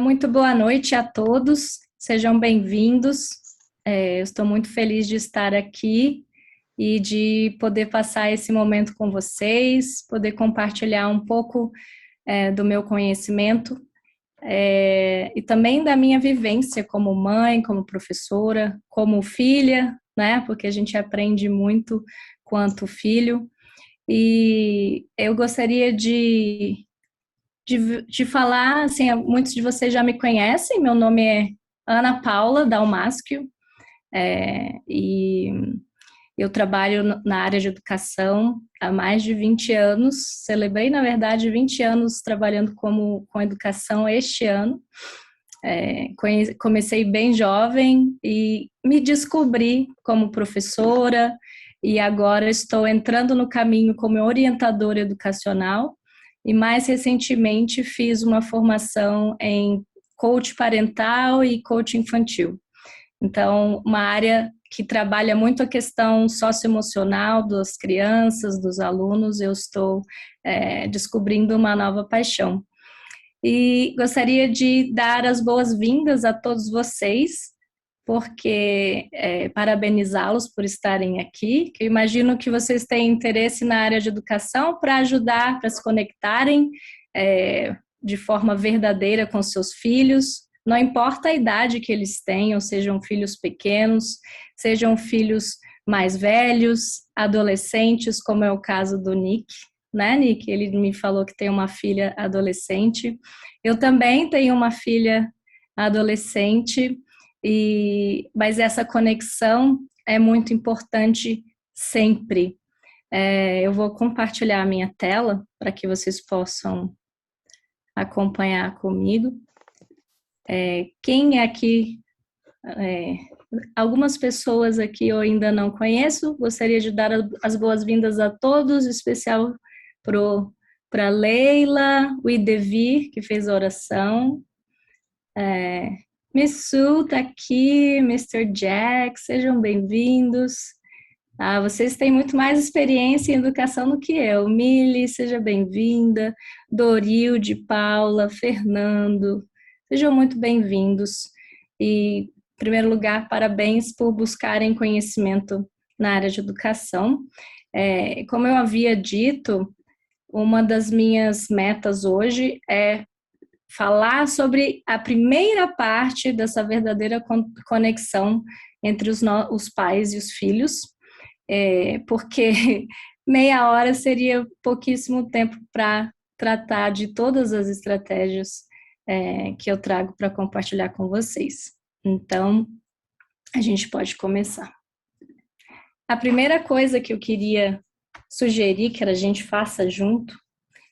Muito boa noite a todos, sejam bem-vindos. Eu estou muito feliz de estar aqui e de poder passar esse momento com vocês, poder compartilhar um pouco do meu conhecimento e também da minha vivência como mãe, como professora, como filha, né? Porque a gente aprende muito quanto filho. E eu gostaria de falar, assim, muitos de vocês já me conhecem, meu nome é Ana Paula Dalmasquio, e eu trabalho na área de educação há mais de 20 anos, celebrei, na verdade, 20 anos trabalhando com educação este ano. Comecei bem jovem e me descobri como professora, e agora estou entrando no caminho como orientadora educacional, e mais recentemente fiz uma formação em coach parental e coach infantil. Então, uma área que trabalha muito a questão socioemocional das crianças, dos alunos, eu estou descobrindo uma nova paixão. E gostaria de dar as boas-vindas a todos vocês, porque parabenizá-los por estarem aqui, que eu imagino que vocês têm interesse na área de educação para ajudar, para se conectarem de forma verdadeira com seus filhos, não importa a idade que eles tenham, sejam filhos pequenos, sejam filhos mais velhos, adolescentes, como é o caso do Nick, né, Nick? Ele me falou que tem uma filha adolescente. Eu também tenho uma filha adolescente, mas essa conexão é muito importante sempre. Eu vou compartilhar a minha tela para que vocês possam acompanhar comigo. Quem é aqui? Algumas pessoas aqui eu ainda não conheço, gostaria de dar as boas-vindas a todos, em especial para Leila, o Idevir, que fez a oração. Miss Su está aqui, Mr. Jack, sejam bem-vindos. Vocês têm muito mais experiência em educação do que eu. Mili, seja bem-vinda. Dorilde, Paula, Fernando, sejam muito bem-vindos. E, em primeiro lugar, parabéns por buscarem conhecimento na área de educação. Como eu havia dito, uma das minhas metas hoje é falar sobre a primeira parte dessa verdadeira conexão entre os pais e os filhos, porque meia hora seria pouquíssimo tempo para tratar de todas as estratégias que eu trago para compartilhar com vocês. Então, a gente pode começar. A primeira coisa que eu queria sugerir que a gente faça junto,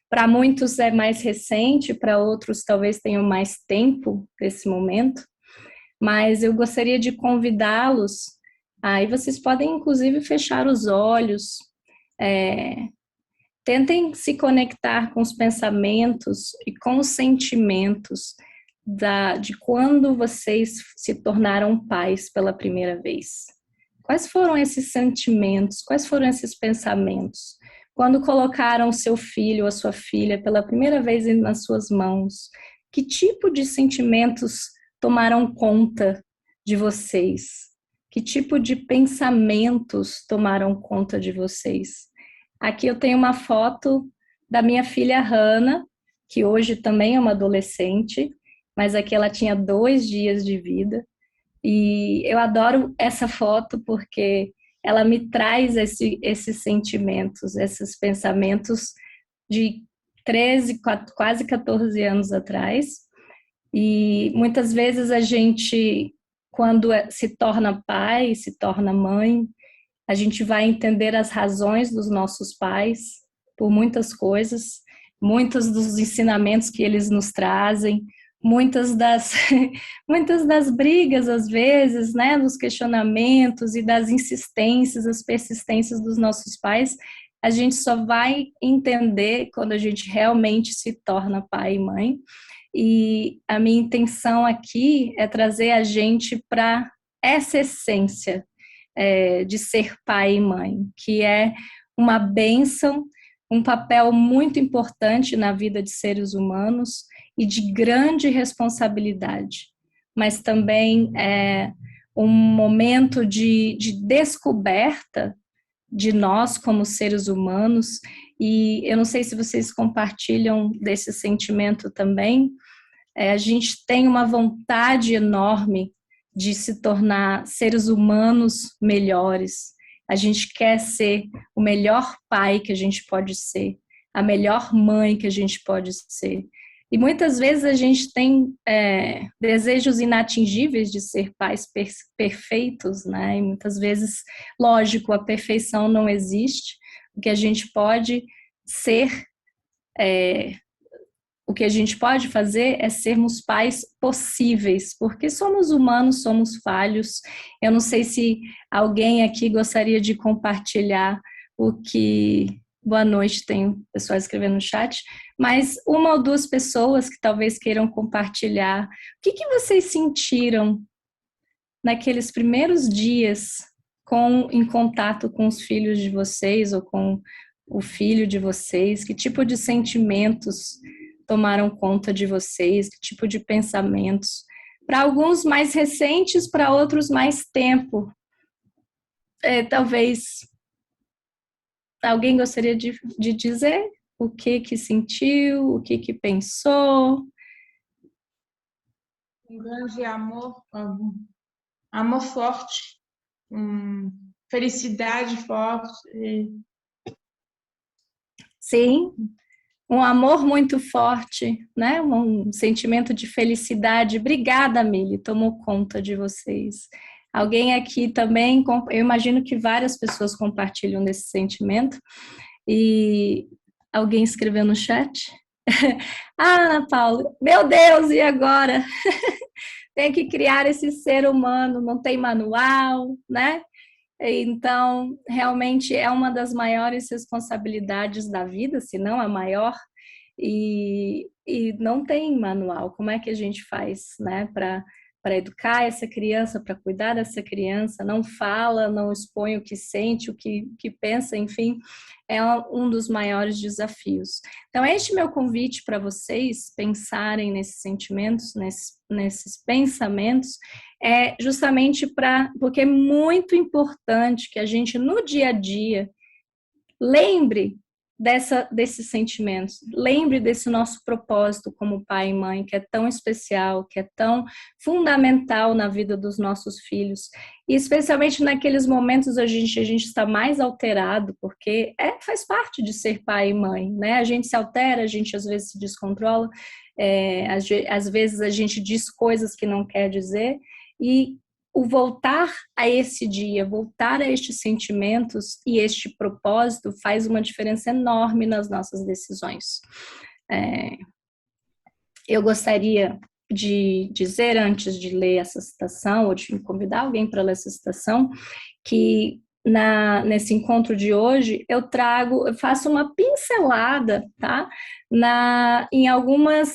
para muitos é mais recente, para outros talvez tenham mais tempo nesse momento, mas eu gostaria de convidá-los, aí vocês podem inclusive fechar os olhos, tentem se conectar com os pensamentos e com os sentimentos de quando vocês se tornaram pais pela primeira vez. Quais foram esses sentimentos? Quais foram esses pensamentos? Quando colocaram seu filho ou a sua filha pela primeira vez nas suas mãos, que tipo de sentimentos tomaram conta de vocês? Que tipo de pensamentos tomaram conta de vocês? Aqui eu tenho uma foto da minha filha Hannah, que hoje também é uma adolescente, mas aqui ela tinha 2 dias de vida. E eu adoro essa foto porque ela me traz esses sentimentos, esses pensamentos de 13, quase 14 anos atrás. E muitas vezes a gente, quando se torna pai, se torna mãe, a gente vai entender as razões dos nossos pais por muitas coisas, muitos dos ensinamentos que eles nos trazem, muitas das, muitas das brigas, às vezes, né, dos questionamentos e das insistências, as persistências dos nossos pais, a gente só vai entender quando a gente realmente se torna pai e mãe. E a minha intenção aqui é trazer a gente para essa essência de ser pai e mãe, que é uma bênção, um papel muito importante na vida de seres humanos, e de grande responsabilidade, mas também é um momento de descoberta de nós como seres humanos, e eu não sei se vocês compartilham desse sentimento também. A gente tem uma vontade enorme de se tornar seres humanos melhores. A gente quer ser o melhor pai que a gente pode ser, a melhor mãe que a gente pode ser. E muitas vezes a gente tem desejos inatingíveis de ser pais perfeitos, né? E muitas vezes, lógico, a perfeição não existe. O que a gente pode ser, o que a gente pode fazer é sermos pais possíveis, porque somos humanos, somos falhos. Eu não sei se alguém aqui gostaria de compartilhar o que... Boa noite, tem pessoal escrevendo no chat, mas uma ou duas pessoas que talvez queiram compartilhar. O que vocês sentiram naqueles primeiros dias em contato com os filhos de vocês ou com o filho de vocês? Que tipo de sentimentos tomaram conta de vocês? Que tipo de pensamentos? Para alguns mais recentes, para outros mais tempo. Talvez alguém gostaria de dizer o que sentiu, o que pensou? Grande amor, amor forte, felicidade forte. Sim, um amor muito forte, né? Um sentimento de felicidade. Obrigada, Mili, tomou conta de vocês. Alguém aqui também, eu imagino que várias pessoas compartilham desse sentimento. E alguém escreveu no chat? Ana Paula, meu Deus, e agora? Tem que criar esse ser humano, não tem manual, né? Então, realmente é uma das maiores responsabilidades da vida, se não a maior, e não tem manual. Como é que a gente faz, né, para educar essa criança, para cuidar dessa criança? Não fala, não expõe o que sente, o que pensa, enfim, é um dos maiores desafios. Então, este meu convite para vocês pensarem nesses sentimentos, nesses pensamentos, é justamente porque é muito importante que a gente, no dia a dia, lembre desses sentimentos, lembre desse nosso propósito como pai e mãe, que é tão especial, que é tão fundamental na vida dos nossos filhos, e especialmente naqueles momentos a gente está mais alterado, porque faz parte de ser pai e mãe, né? A gente se altera, a gente às vezes se descontrola, às vezes a gente diz coisas que não quer dizer, e o voltar a esse dia, voltar a estes sentimentos e este propósito faz uma diferença enorme nas nossas decisões. Eu gostaria de dizer, antes de ler essa citação, ou de convidar alguém para ler essa citação, que nesse encontro de hoje, eu faço uma pincelada, tá? Em algumas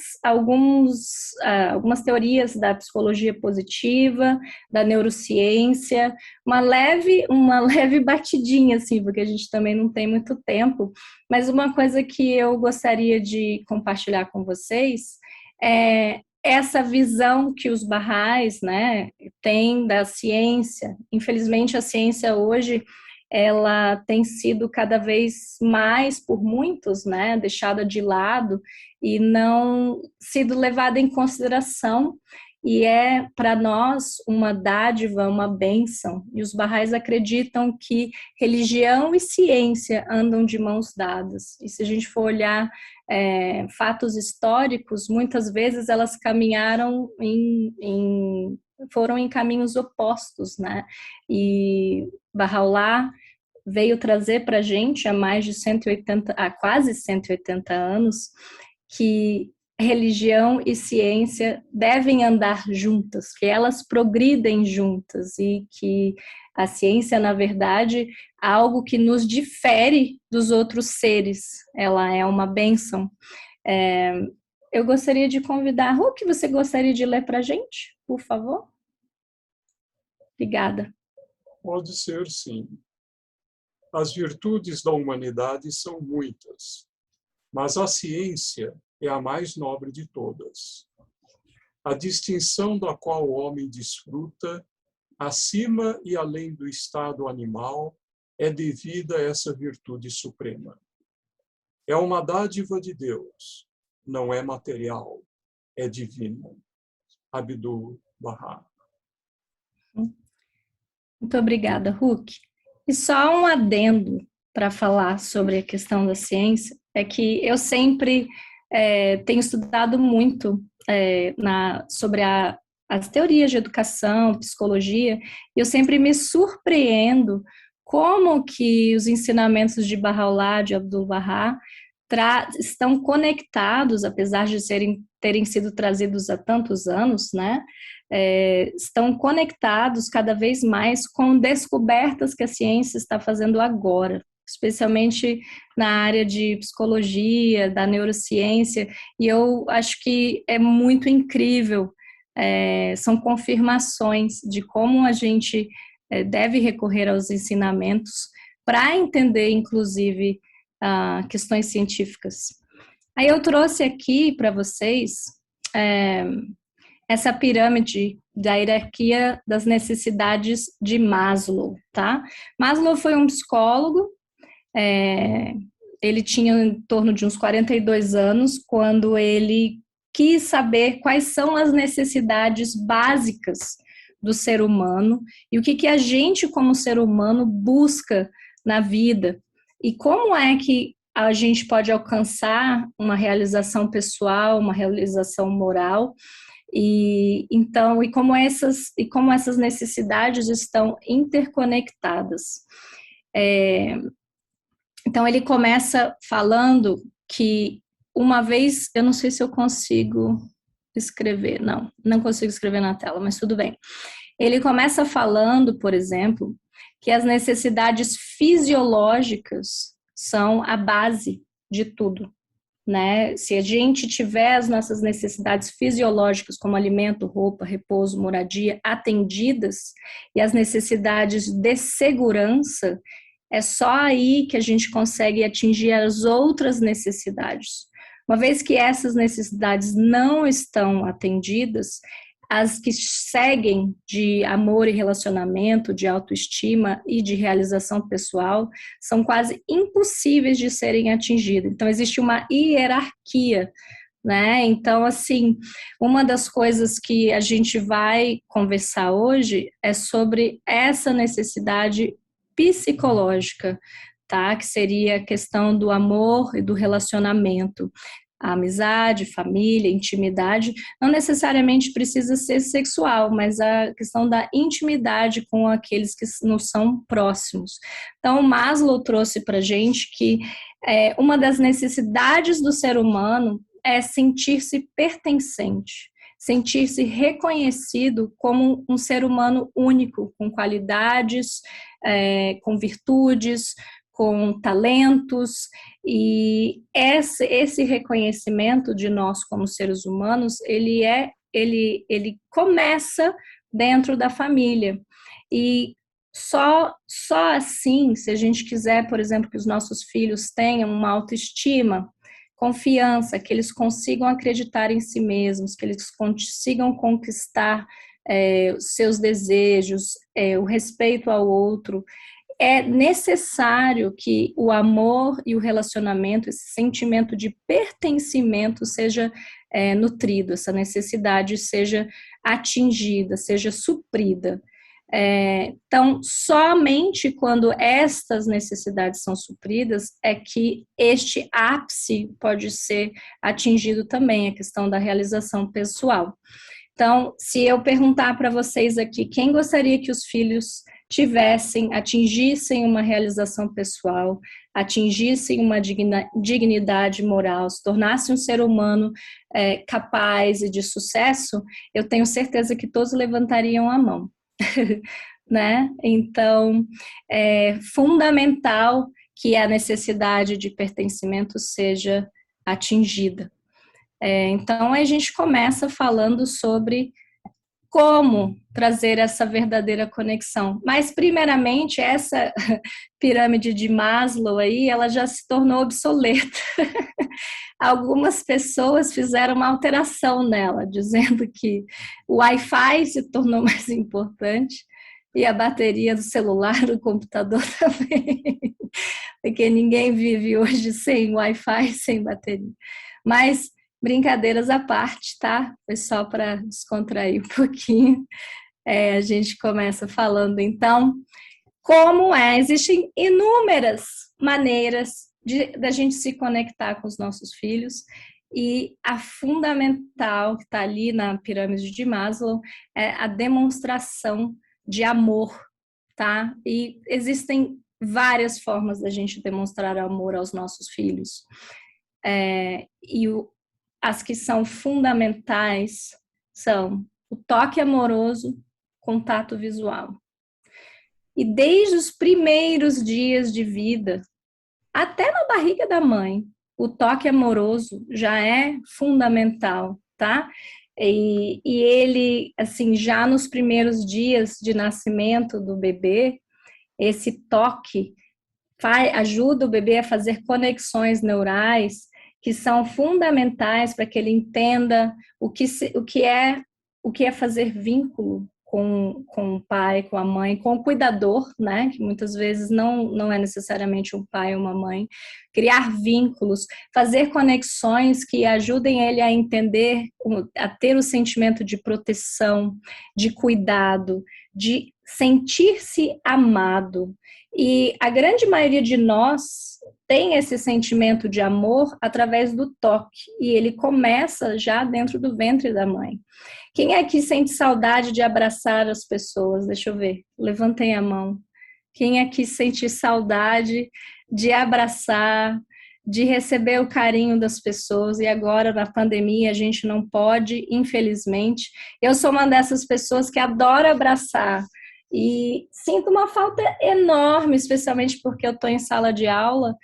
teorias da psicologia positiva, da neurociência, uma leve batidinha, assim, porque a gente também não tem muito tempo, mas uma coisa que eu gostaria de compartilhar com vocês é essa visão que os Baha'is, né, têm da ciência. Infelizmente, a ciência hoje ela tem sido cada vez mais, por muitos, né, deixada de lado e não sido levada em consideração. E é para nós uma dádiva, uma bênção. E os Baha'is acreditam que religião e ciência andam de mãos dadas. E se a gente for olhar fatos históricos, muitas vezes elas caminharam foram em caminhos opostos, né? E Bahá'u'lláh veio trazer para a gente há quase 180 anos, que religião e ciência devem andar juntas, que elas progridem juntas e que a ciência, na verdade, é algo que nos difere dos outros seres. Ela é uma bênção. Eu gostaria de convidar... Hulk, você gostaria de ler para a gente, por favor? Obrigada. Pode ser, sim. As virtudes da humanidade são muitas, mas a ciência é a mais nobre de todas. A distinção da qual o homem desfruta, acima e além do estado animal, é devida a essa virtude suprema. É uma dádiva de Deus, não é material, é divina. Abdu'l-Bahá. Muito obrigada, Huck. E só um adendo para falar sobre a questão da ciência, é que eu sempre tenho estudado muito sobre as teorias de educação, psicologia, e eu sempre me surpreendo como que os ensinamentos de Bahá'u'lláh, de Abdu'l-Bahá, estão conectados, apesar de terem sido trazidos há tantos anos, né? Estão conectados cada vez mais com descobertas que a ciência está fazendo agora, especialmente na área de psicologia, da neurociência, e eu acho que é muito incrível, são confirmações de como a gente deve recorrer aos ensinamentos para entender, inclusive, questões científicas. Aí eu trouxe aqui para vocês essa pirâmide da hierarquia das necessidades de Maslow, tá? Maslow foi um psicólogo, ele tinha em torno de uns 42 anos, quando ele quis saber quais são as necessidades básicas do ser humano e o que a gente, como ser humano, busca na vida. E como é que a gente pode alcançar uma realização pessoal, uma realização moral, e como essas necessidades estão interconectadas. Então ele começa falando que uma vez, eu não sei se eu consigo escrever, não consigo escrever na tela, mas tudo bem. Ele começa falando, por exemplo, que as necessidades fisiológicas são a base de tudo, né? Se a gente tiver as nossas necessidades fisiológicas, como alimento, roupa, repouso, moradia, atendidas, e as necessidades de segurança, é só aí que a gente consegue atingir as outras necessidades. Uma vez que essas necessidades não estão atendidas, as que seguem de amor e relacionamento, de autoestima e de realização pessoal, são quase impossíveis de serem atingidas. Então, existe uma hierarquia, né? Então, assim, uma das coisas que a gente vai conversar hoje é sobre essa necessidade psicológica, tá? Que seria a questão do amor e do relacionamento. A amizade, família, intimidade, não necessariamente precisa ser sexual, mas a questão da intimidade com aqueles que nos são próximos. Então, Maslow trouxe para a gente que uma das necessidades do ser humano é sentir-se pertencente, sentir-se reconhecido como um ser humano único, com qualidades, com virtudes, com talentos, e esse reconhecimento de nós como seres humanos, ele começa dentro da família, e só assim, se a gente quiser, por exemplo, que os nossos filhos tenham uma autoestima, confiança, que eles consigam acreditar em si mesmos, que eles consigam conquistar seus desejos, o respeito ao outro, é necessário que o amor e o relacionamento, esse sentimento de pertencimento seja nutrido, essa necessidade seja atingida, seja suprida. Então, somente quando estas necessidades são supridas é que este ápice pode ser atingido também, a questão da realização pessoal. Então, se eu perguntar para vocês aqui, quem gostaria que os filhos atingissem uma realização pessoal, atingissem uma dignidade moral, se tornassem um ser humano capaz e de sucesso, eu tenho certeza que todos levantariam a mão. Né? Então, é fundamental que a necessidade de pertencimento seja atingida. Então, a gente começa falando sobre como trazer essa verdadeira conexão. Mas, primeiramente, essa pirâmide de Maslow aí, ela já se tornou obsoleta. Algumas pessoas fizeram uma alteração nela, dizendo que o Wi-Fi se tornou mais importante e a bateria do celular, do computador também, porque ninguém vive hoje sem Wi-Fi, sem bateria. Mas, brincadeiras à parte, tá? Foi só para descontrair um pouquinho. A gente começa falando, então, como existem inúmeras maneiras da gente se conectar com os nossos filhos, e a fundamental que está ali na pirâmide de Maslow é a demonstração de amor, tá? E existem várias formas da gente demonstrar amor aos nossos filhos. As que são fundamentais são o toque amoroso, contato visual. E desde os primeiros dias de vida, até na barriga da mãe, o toque amoroso já é fundamental, tá? E ele, assim, já nos primeiros dias de nascimento do bebê, esse toque ajuda o bebê a fazer conexões neurais que são fundamentais para que ele entenda o que é fazer vínculo com o pai, com a mãe, com o cuidador, né? Que muitas vezes não é necessariamente um pai ou uma mãe. Criar vínculos, fazer conexões que ajudem ele a entender, a ter o sentimento de proteção, de cuidado, de sentir-se amado. E a grande maioria de nós tem esse sentimento de amor através do toque, e ele começa já dentro do ventre da mãe. Quem aqui sente saudade de abraçar as pessoas? Deixa eu ver, levantem a mão. Quem aqui sente saudade de abraçar, de receber o carinho das pessoas? E agora, na pandemia, a gente não pode, infelizmente. Eu sou uma dessas pessoas que adora abraçar, e sinto uma falta enorme, especialmente porque eu estou em sala de aula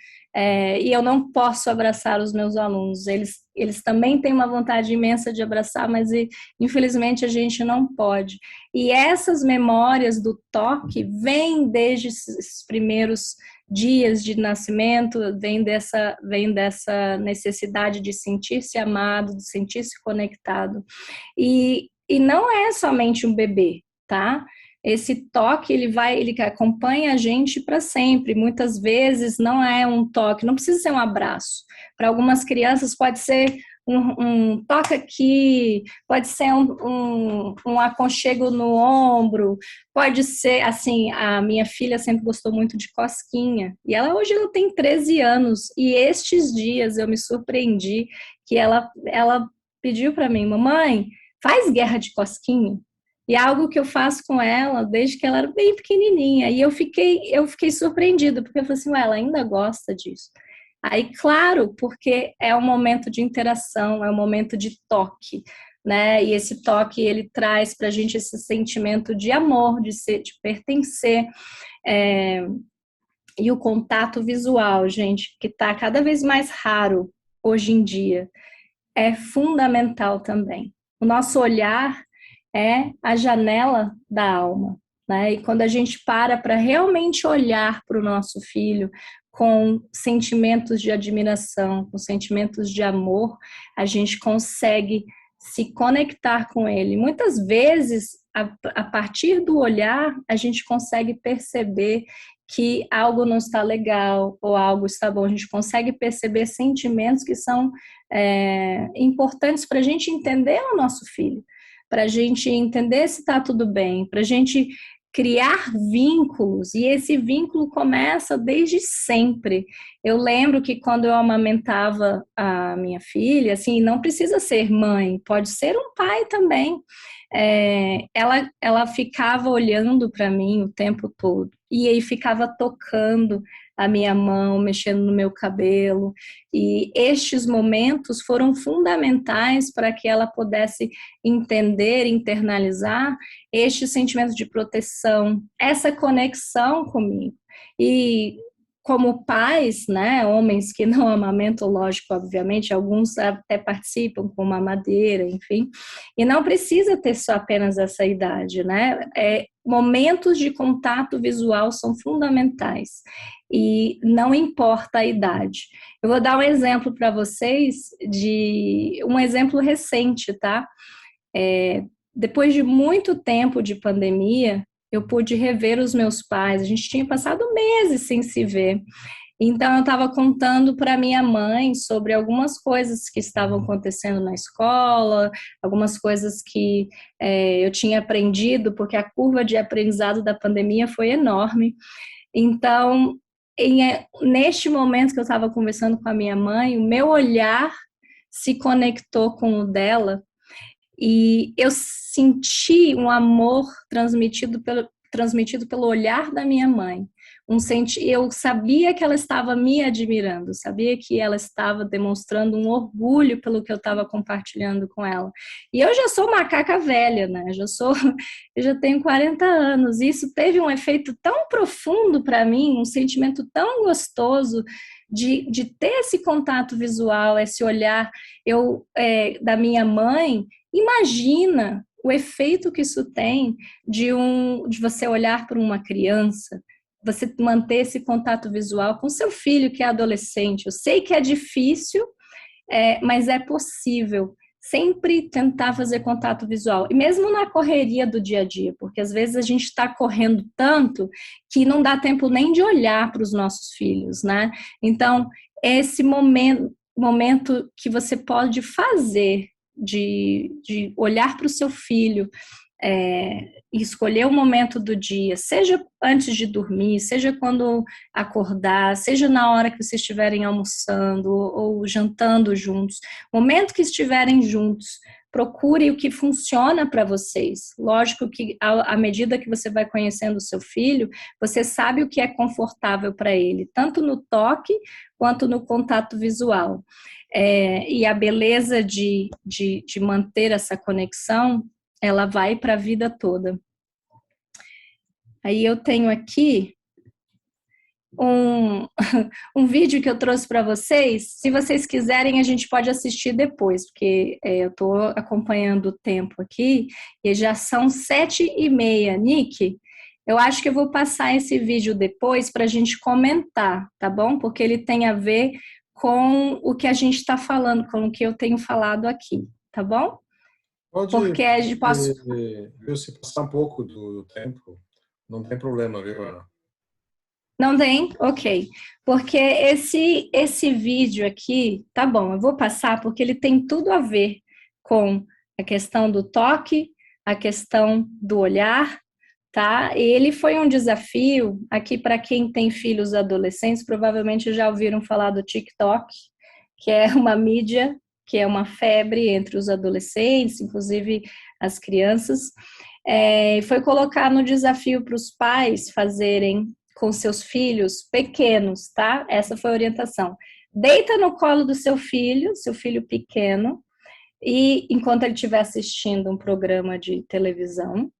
e eu não posso abraçar os meus alunos. Eles também têm uma vontade imensa de abraçar, mas infelizmente a gente não pode. E essas memórias do toque vêm desde esses primeiros dias de nascimento, vem dessa necessidade de sentir-se amado, de sentir-se conectado. E não é somente um bebê, tá? Esse toque, ele acompanha a gente para sempre. Muitas vezes não é um toque, não precisa ser um abraço. Para algumas crianças pode ser um toque aqui, pode ser um aconchego no ombro, pode ser, assim, a minha filha sempre gostou muito de cosquinha, e hoje ela tem 13 anos, e estes dias eu me surpreendi que ela pediu para mim: mamãe, faz guerra de cosquinha. E é algo que eu faço com ela desde que ela era bem pequenininha. E eu fiquei surpreendida, porque eu falei assim, ela ainda gosta disso. Aí, claro, porque é um momento de interação, é um momento de toque, né? E esse toque, ele traz pra gente esse sentimento de amor, de pertencer. E o contato visual, gente, que está cada vez mais raro hoje em dia, é fundamental também. O nosso olhar é a janela da alma, né? E quando a gente para realmente olhar para o nosso filho com sentimentos de admiração, com sentimentos de amor, a gente consegue se conectar com ele. Muitas vezes, a partir do olhar, a gente consegue perceber que algo não está legal ou algo está bom. A gente consegue perceber sentimentos que são importantes para a gente entender o nosso filho, para a gente entender se está tudo bem, para a gente criar vínculos, e esse vínculo começa desde sempre. Eu lembro que quando eu amamentava a minha filha, assim, não precisa ser mãe, pode ser um pai também, ela ficava olhando para mim o tempo todo, e aí ficava tocando a minha mão, mexendo no meu cabelo, e estes momentos foram fundamentais para que ela pudesse entender, internalizar este sentimento de proteção, essa conexão comigo. E como pais, né, homens que não amamentam, lógico, obviamente, alguns até participam com mamadeira, enfim, e não precisa ter só apenas essa idade, né? Momentos de contato visual são fundamentais e não importa a idade. Eu vou dar um exemplo para vocês de um exemplo recente, tá? Depois de muito tempo de pandemia, eu pude rever os meus pais. A gente tinha passado meses sem se ver. Então, eu estava contando para minha mãe sobre algumas coisas que estavam acontecendo na escola, algumas coisas que eu tinha aprendido, porque a curva de aprendizado da pandemia foi enorme. Então, neste momento que eu estava conversando com a minha mãe, o meu olhar se conectou com o dela e eu senti um amor transmitido pelo olhar da minha mãe. Eu sabia que ela estava me admirando, sabia que ela estava demonstrando um orgulho pelo que eu estava compartilhando com ela. E eu já sou macaca velha, né? Eu já tenho 40 anos. E isso teve um efeito tão profundo para mim, um sentimento tão gostoso de ter esse contato visual, esse olhar da minha mãe. Imagina o efeito que isso tem de você olhar para uma criança, você manter esse contato visual com seu filho que é adolescente. Eu sei que é difícil, mas é possível. Sempre tentar fazer contato visual. E mesmo na correria do dia a dia, porque às vezes a gente está correndo tanto que não dá tempo nem de olhar para os nossos filhos, né? Então, esse momento que você pode fazer de olhar para o seu filho, escolher o momento do dia, seja antes de dormir, seja quando acordar, seja na hora que vocês estiverem almoçando ou jantando juntos, momento que estiverem juntos, procure o que funciona para vocês. Lógico que à medida que você vai conhecendo o seu filho, você sabe o que é confortável para ele, tanto no toque quanto no contato visual. E a beleza de manter essa conexão, ela vai para a vida toda. Aí eu tenho aqui um vídeo que eu trouxe para vocês. Se vocês quiserem, a gente pode assistir depois, porque eu estou acompanhando o tempo aqui e já são 7h30. Nick, eu acho que eu vou passar esse vídeo depois para a gente comentar, tá bom? Porque ele tem a ver com o que a gente está falando, com o que eu tenho falado aqui, tá bom? Pode, Porque a gente posso... se passar um pouco do tempo, não tem problema, viu, Ana? Não tem? Ok. Porque esse vídeo aqui, tá bom, eu vou passar porque ele tem tudo a ver com a questão do toque, a questão do olhar, tá? E ele foi um desafio aqui para quem tem filhos adolescentes, provavelmente já ouviram falar do TikTok, que é uma mídia, que é uma febre entre os adolescentes, inclusive as crianças. Foi colocar no desafio para os pais fazerem com seus filhos pequenos, tá? Essa foi a orientação. Deita no colo do seu filho pequeno, e enquanto ele estiver assistindo um programa de televisão,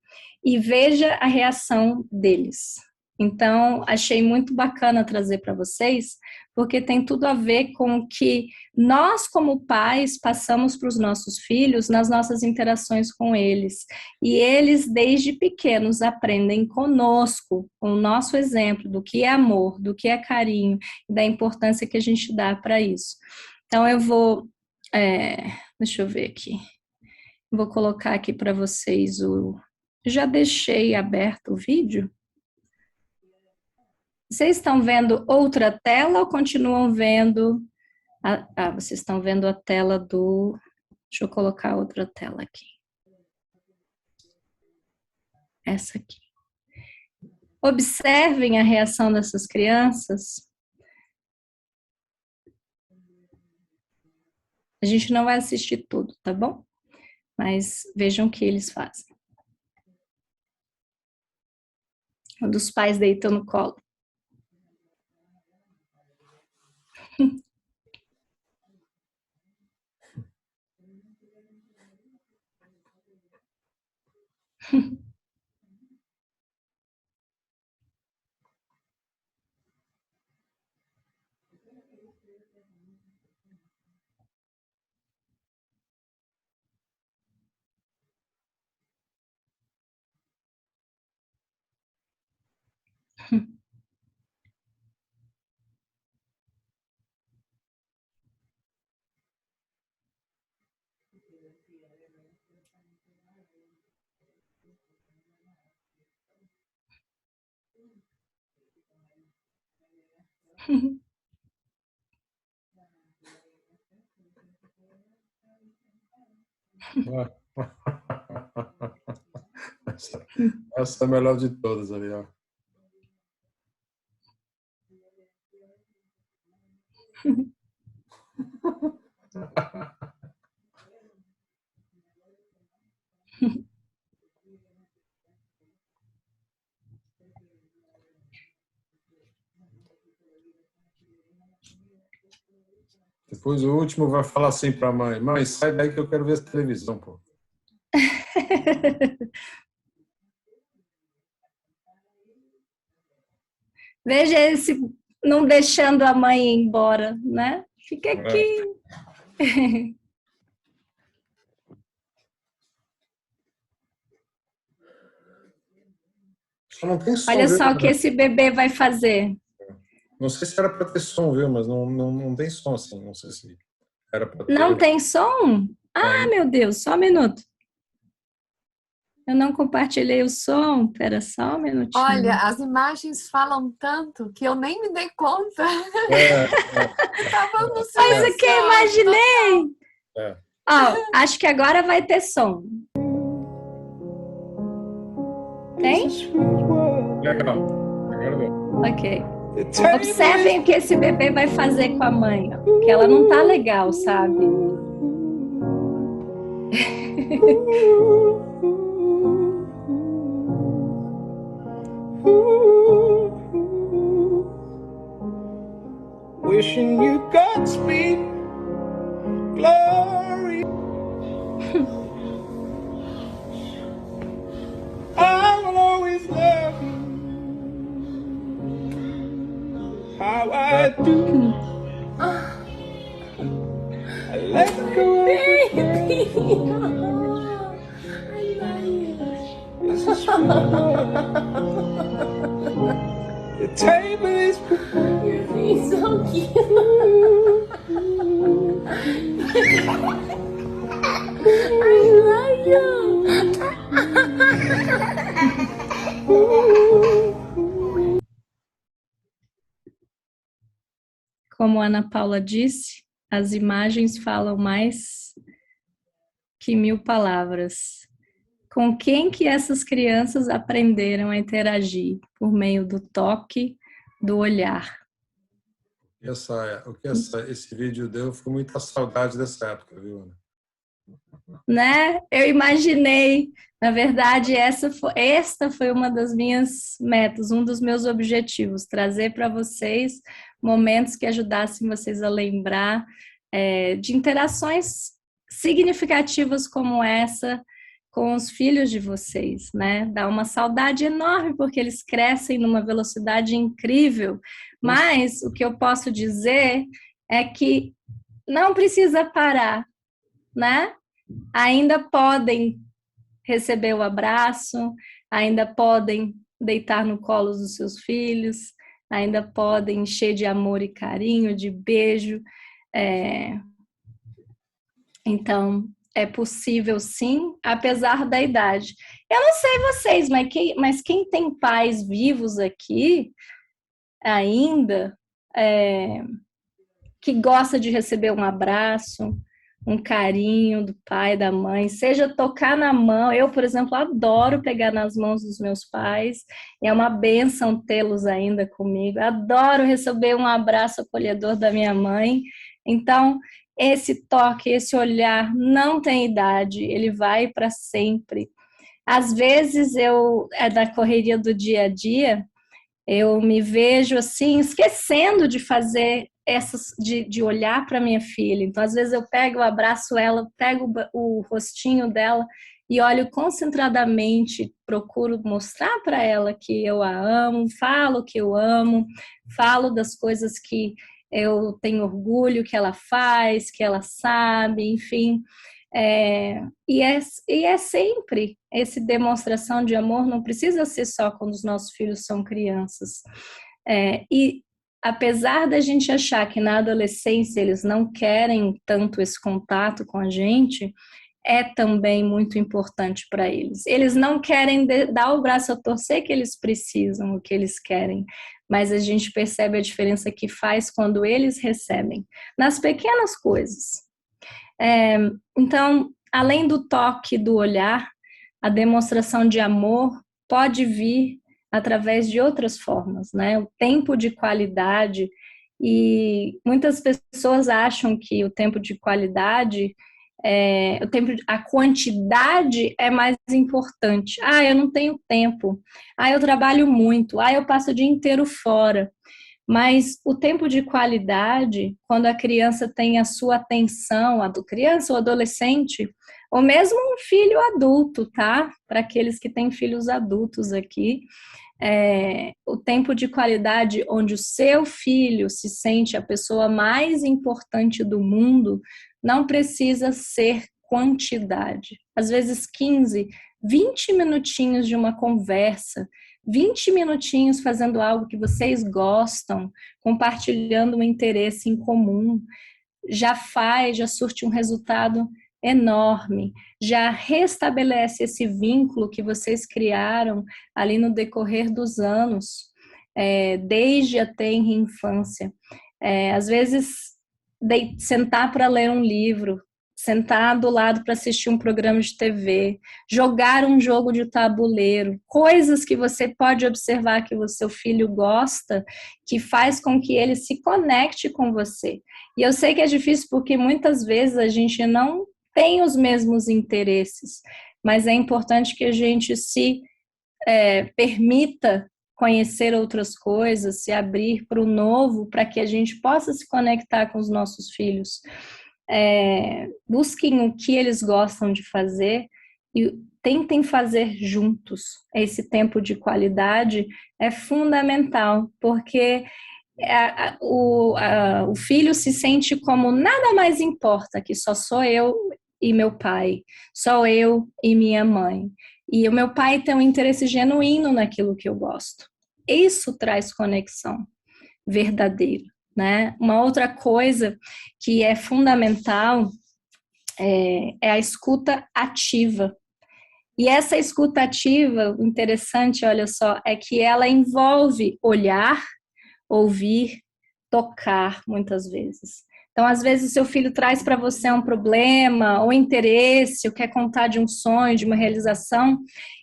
e veja a reação deles. Então, achei muito bacana trazer para vocês, porque tem tudo a ver com o que nós, como pais, passamos para os nossos filhos nas nossas interações com eles. E eles, desde pequenos, aprendem conosco, com o nosso exemplo do que é amor, do que é carinho, e da importância que a gente dá para isso. Então, eu vou... deixa eu ver aqui. Vou colocar aqui para vocês Já deixei aberto o vídeo? Vocês estão vendo outra tela ou continuam vendo... vocês estão vendo a tela do... Deixa eu colocar outra tela aqui. Essa aqui. Observem a reação dessas crianças. A gente não vai assistir tudo, tá bom? Mas vejam o que eles fazem. Um dos pais deitou no colo. Essa é a melhor de todas ali, ó. Depois o último vai falar assim para a mãe: mãe, sai daí que eu quero ver essa televisão, pô. Veja esse não deixando a mãe ir embora, né? Fica aqui. Só não tem som, Olha viu? só o que esse bebê vai fazer. Não sei se era para ter som, viu? Mas não tem som assim. Não sei se era para ter. Não tem som? Ah, meu Deus, só um minuto. Eu não compartilhei o som. Espera só um minutinho. Olha, as imagens falam tanto que eu nem me dei conta. Tava no silêncio. Mas o que eu imaginei? Acho que agora vai ter som. Tem? Legal. Agora deu. Ok. Observem o que esse bebê vai fazer com a mãe, ó, que ela não tá legal, sabe? Wishing you Godspeed, glory. I will always love you. How I do. I let go of baby. This is sweet the table is before you. You're being so cute. I love you. Como a Ana Paula disse, as imagens falam mais que 1000 palavras. Com quem que essas crianças aprenderam a interagir? Por meio do toque, do olhar. O que esse vídeo deu, ficou muita saudade dessa época, viu, Ana? Né? Eu imaginei, na verdade, esta foi uma das minhas metas, um dos meus objetivos, trazer para vocês momentos que ajudassem vocês a lembrar de interações significativas como essa com os filhos de vocês, né? Dá uma saudade enorme, porque eles crescem numa velocidade incrível, mas o que eu posso dizer é que não precisa parar, né? Ainda podem receber o abraço, ainda podem deitar no colo dos seus filhos, ainda podem encher de amor e carinho, de beijo. Então, é possível sim, apesar da idade. Eu não sei vocês, mas quem tem pais vivos aqui ainda, que gosta de receber um abraço, um carinho do pai, da mãe, seja tocar na mão. Eu, por exemplo, adoro pegar nas mãos dos meus pais, é uma bênção tê-los ainda comigo. Adoro receber um abraço acolhedor da minha mãe. Então, esse toque, esse olhar não tem idade, ele vai para sempre. Às vezes, na correria do dia a dia, eu me vejo assim, esquecendo de fazer de olhar para minha filha. Então, às vezes eu abraço ela, pego o rostinho dela e olho concentradamente, procuro mostrar para ela que eu a amo, falo que eu amo, falo das coisas que eu tenho orgulho que ela faz, que ela sabe, enfim. E é sempre essa demonstração de amor, não precisa ser só quando os nossos filhos são crianças. E apesar da gente achar que na adolescência eles não querem tanto esse contato com a gente, é também muito importante para eles. Eles não querem dar o braço a torcer que eles precisam, o que eles querem, mas a gente percebe a diferença que faz quando eles recebem, nas pequenas coisas. Então, além do toque, do olhar, a demonstração de amor pode vir através de outras formas, né? O tempo de qualidade, e muitas pessoas acham que o tempo de qualidade, a quantidade é mais importante. Eu não tenho tempo. Eu trabalho muito. Eu passo o dia inteiro fora. Mas o tempo de qualidade, quando a criança tem a sua atenção, a do criança ou adolescente, ou mesmo um filho adulto, tá? Para aqueles que têm filhos adultos aqui, o tempo de qualidade onde o seu filho se sente a pessoa mais importante do mundo, não precisa ser quantidade. Às vezes 15, 20 minutinhos de uma conversa, 20 minutinhos fazendo algo que vocês gostam, compartilhando um interesse em comum, já surte um resultado enorme, já restabelece esse vínculo que vocês criaram ali no decorrer dos anos, desde a tenra infância. Às vezes, sentar para ler um livro, sentar do lado para assistir um programa de TV, jogar um jogo de tabuleiro, coisas que você pode observar que o seu filho gosta, que faz com que ele se conecte com você. E eu sei que é difícil porque muitas vezes a gente não tem os mesmos interesses, mas é importante que a gente se permita conhecer outras coisas, se abrir para o novo, para que a gente possa se conectar com os nossos filhos. Busquem o que eles gostam de fazer e tentem fazer juntos. Esse tempo de qualidade é fundamental, porque o filho se sente como nada mais importa, que só sou eu e meu pai, só eu e minha mãe. E o meu pai tem um interesse genuíno naquilo que eu gosto. Isso traz conexão verdadeira, né? Uma outra coisa que é fundamental é a escuta ativa. E essa escuta ativa, o interessante, olha só, é que ela envolve olhar, ouvir, tocar, muitas vezes. Então, às vezes, o seu filho traz para você um problema, ou interesse, ou quer contar de um sonho, de uma realização,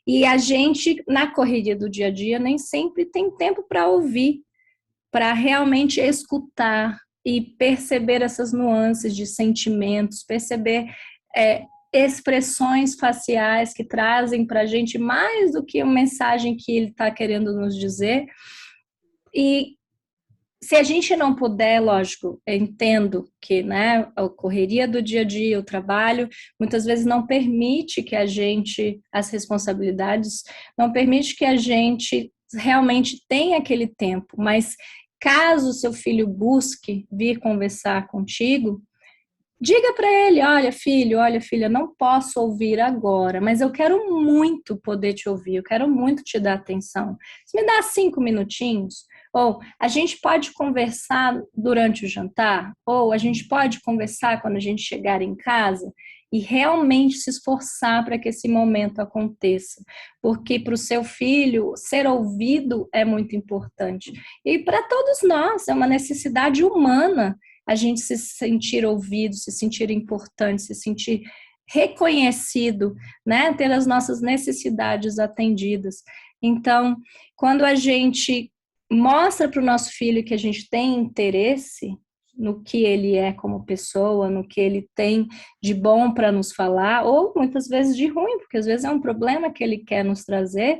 e a gente, na correria do dia a dia, nem sempre tem tempo para ouvir, para realmente escutar e perceber essas nuances de sentimentos, perceber expressões faciais que trazem para a gente mais do que uma mensagem que ele está querendo nos dizer. E se a gente não puder, lógico, eu entendo que, né, a correria do dia a dia, o trabalho, muitas vezes não permite que a gente, as responsabilidades, não permite que a gente realmente tenha aquele tempo, mas caso o seu filho busque vir conversar contigo, diga para ele, olha filho, olha filha, não posso ouvir agora, mas eu quero muito poder te ouvir, eu quero muito te dar atenção. Você me dá 5 minutinhos? Ou a gente pode conversar durante o jantar? Ou a gente pode conversar quando a gente chegar em casa? E realmente se esforçar para que esse momento aconteça. Porque para o seu filho, ser ouvido é muito importante. E para todos nós, é uma necessidade humana a gente se sentir ouvido, se sentir importante, se sentir reconhecido, né? Ter as nossas necessidades atendidas. Então, quando a gente mostra para o nosso filho que a gente tem interesse no que ele é como pessoa, no que ele tem de bom para nos falar, ou muitas vezes de ruim, porque às vezes é um problema que ele quer nos trazer,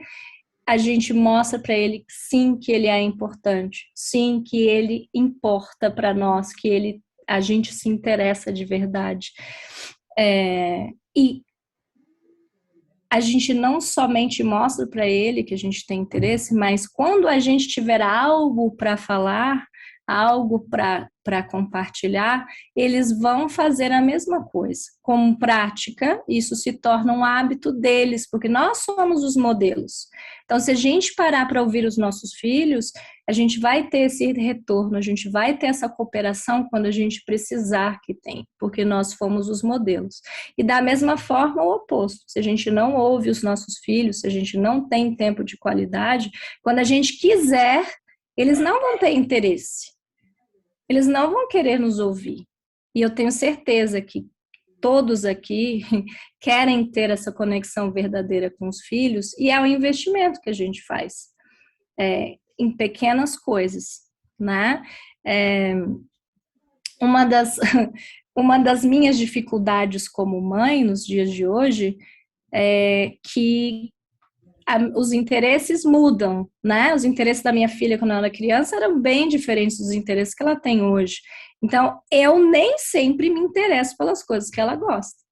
a gente mostra para ele sim que ele é importante, sim que ele importa para nós, que a gente se interessa de verdade. E a gente não somente mostra para ele que a gente tem interesse, mas quando a gente tiver algo para falar, algo para para compartilhar, eles vão fazer a mesma coisa. Com prática, isso se torna um hábito deles, porque nós somos os modelos. Então, se a gente parar para ouvir os nossos filhos, a gente vai ter esse retorno, a gente vai ter essa cooperação quando a gente precisar que tem, porque nós fomos os modelos. E da mesma forma, o oposto. Se a gente não ouve os nossos filhos, se a gente não tem tempo de qualidade, quando a gente quiser, eles não vão ter interesse. Eles não vão querer nos ouvir. E eu tenho certeza que todos aqui querem ter essa conexão verdadeira com os filhos, e é o investimento que a gente faz em pequenas coisas, né? Uma das minhas dificuldades como mãe nos dias de hoje é que os interesses mudam, né? Os interesses da minha filha quando ela era criança eram bem diferentes dos interesses que ela tem hoje. Então, eu nem sempre me interesso pelas coisas que ela gosta.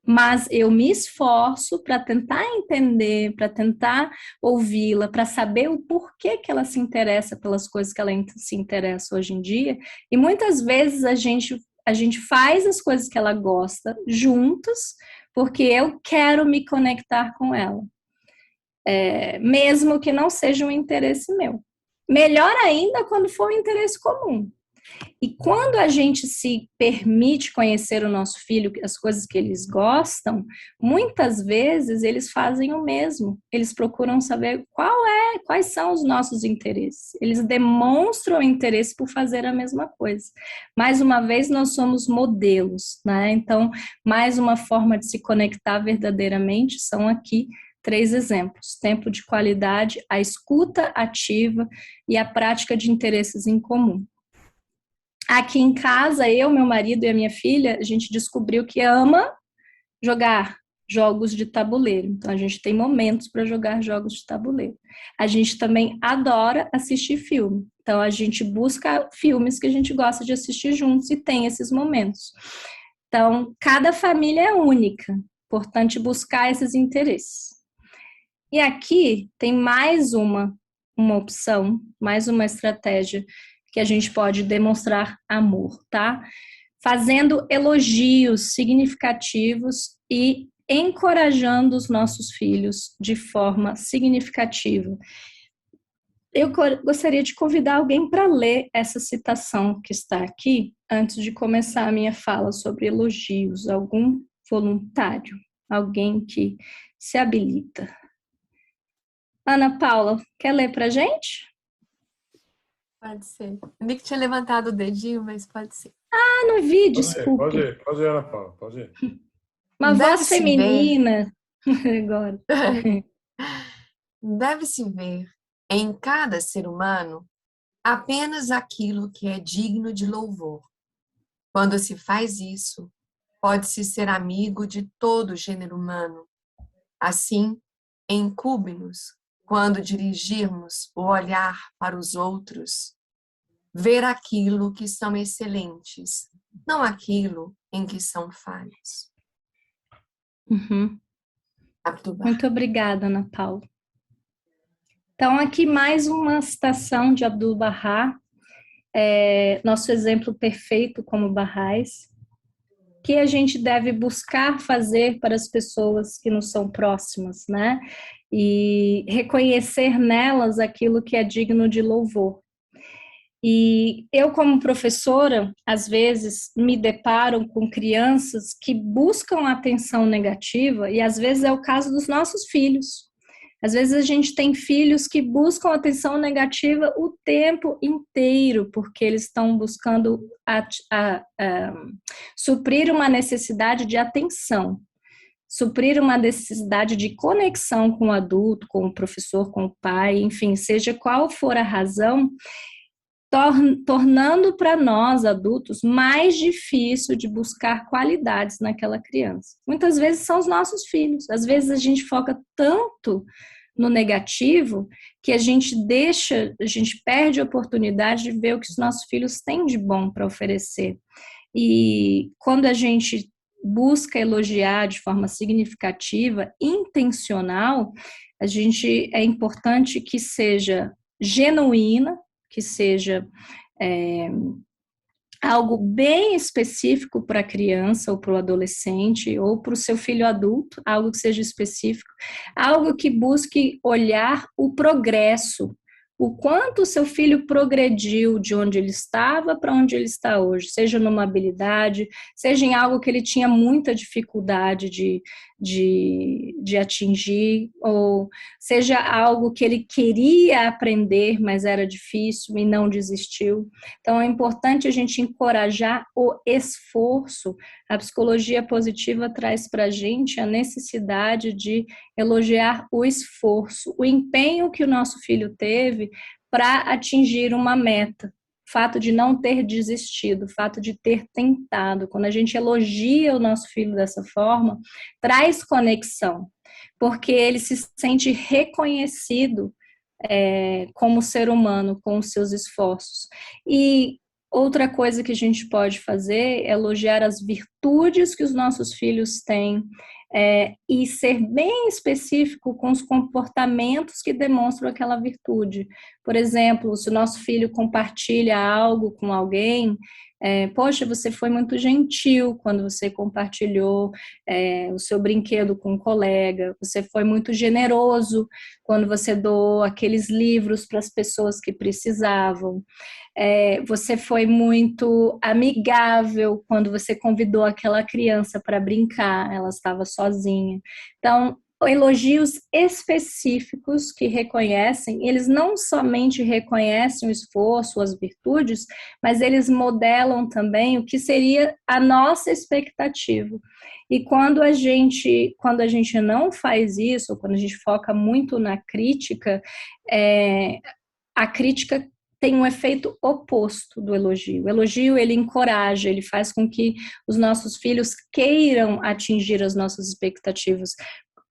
Mas eu me esforço para tentar entender, para tentar ouvi-la, para saber o porquê que ela se interessa pelas coisas que ela se interessa hoje em dia. E muitas vezes a gente faz as coisas que ela gosta juntos, porque eu quero me conectar com ela. Mesmo que não seja um interesse meu. Melhor ainda quando for um interesse comum. E quando a gente se permite conhecer o nosso filho, as coisas que eles gostam, muitas vezes eles fazem o mesmo. Eles procuram saber quais são os nossos interesses. Eles demonstram interesse por fazer a mesma coisa. Mais uma vez, nós somos modelos, né? Então, mais uma forma de se conectar verdadeiramente são aqui 3 exemplos: tempo de qualidade, a escuta ativa e a prática de interesses em comum. Aqui em casa, eu, meu marido e a minha filha, a gente descobriu que ama jogar jogos de tabuleiro. Então, a gente tem momentos para jogar jogos de tabuleiro. A gente também adora assistir filme. Então, a gente busca filmes que a gente gosta de assistir juntos e tem esses momentos. Então, cada família é única. Importante buscar esses interesses. E aqui tem mais uma opção, mais uma estratégia que a gente pode demonstrar amor, tá? Fazendo elogios significativos e encorajando os nossos filhos de forma significativa. Eu gostaria de convidar alguém para ler essa citação que está aqui, antes de começar a minha fala sobre elogios. Algum voluntário, alguém que se habilita. Ana Paula, quer ler para a gente? Pode ser. Eu nem que tinha levantado o dedinho, mas pode ser. Ah, não vi, desculpe. Pode ir, Ana Paula, pode ir. Uma voz feminina. Agora. Deve-se ver em cada ser humano apenas aquilo que é digno de louvor. Quando se faz isso, pode-se ser amigo de todo o gênero humano. Assim, incube-nos, quando dirigirmos o olhar para os outros, ver aquilo que são excelentes, não aquilo em que são falhos. Uhum. Muito obrigada, Ana Paula. Então, aqui mais uma citação de Abdu'l-Bahá, nosso exemplo perfeito como Baha'is, que a gente deve buscar fazer para as pessoas que nos são próximas, né? E reconhecer nelas aquilo que é digno de louvor. E eu, como professora, às vezes me deparo com crianças que buscam atenção negativa, e às vezes é o caso dos nossos filhos. Às vezes a gente tem filhos que buscam atenção negativa o tempo inteiro, porque eles estão buscando suprir uma necessidade de atenção, suprir uma necessidade de conexão com o adulto, com o professor, com o pai, enfim, seja qual for a razão, tornando para nós, adultos, mais difícil de buscar qualidades naquela criança. Muitas vezes são os nossos filhos. Às vezes a gente foca tanto no negativo que a gente perde a oportunidade de ver o que os nossos filhos têm de bom para oferecer. E quando a gente busca elogiar de forma significativa, intencional, é importante que seja genuína, que seja algo bem específico para a criança ou para o adolescente ou para o seu filho adulto, algo que seja específico, algo que busque olhar o progresso, o quanto o seu filho progrediu de onde ele estava para onde ele está hoje, seja numa habilidade, seja em algo que ele tinha muita dificuldade de atingir, ou seja algo que ele queria aprender, mas era difícil e não desistiu. Então, é importante a gente encorajar o esforço. A psicologia positiva traz para a gente a necessidade de elogiar o esforço, o empenho que o nosso filho teve para atingir uma meta. O fato de não ter desistido, o fato de ter tentado. Quando a gente elogia o nosso filho dessa forma, traz conexão, porque ele se sente reconhecido como ser humano, com os seus esforços. E outra coisa que a gente pode fazer é elogiar as virtudes que os nossos filhos têm, e ser bem específico com os comportamentos que demonstram aquela virtude. Por exemplo, se o nosso filho compartilha algo com alguém, poxa, você foi muito gentil quando você compartilhou o seu brinquedo com um colega, você foi muito generoso quando você doou aqueles livros para as pessoas que precisavam, você foi muito amigável quando você convidou aquela criança para brincar, ela estava sozinha. Então, elogios específicos que reconhecem, eles não somente reconhecem o esforço, as virtudes, mas eles modelam também o que seria a nossa expectativa. E quando a gente não faz isso, quando a gente foca muito na crítica, a crítica tem um efeito oposto do elogio. O elogio, ele encoraja, ele faz com que os nossos filhos queiram atingir as nossas expectativas,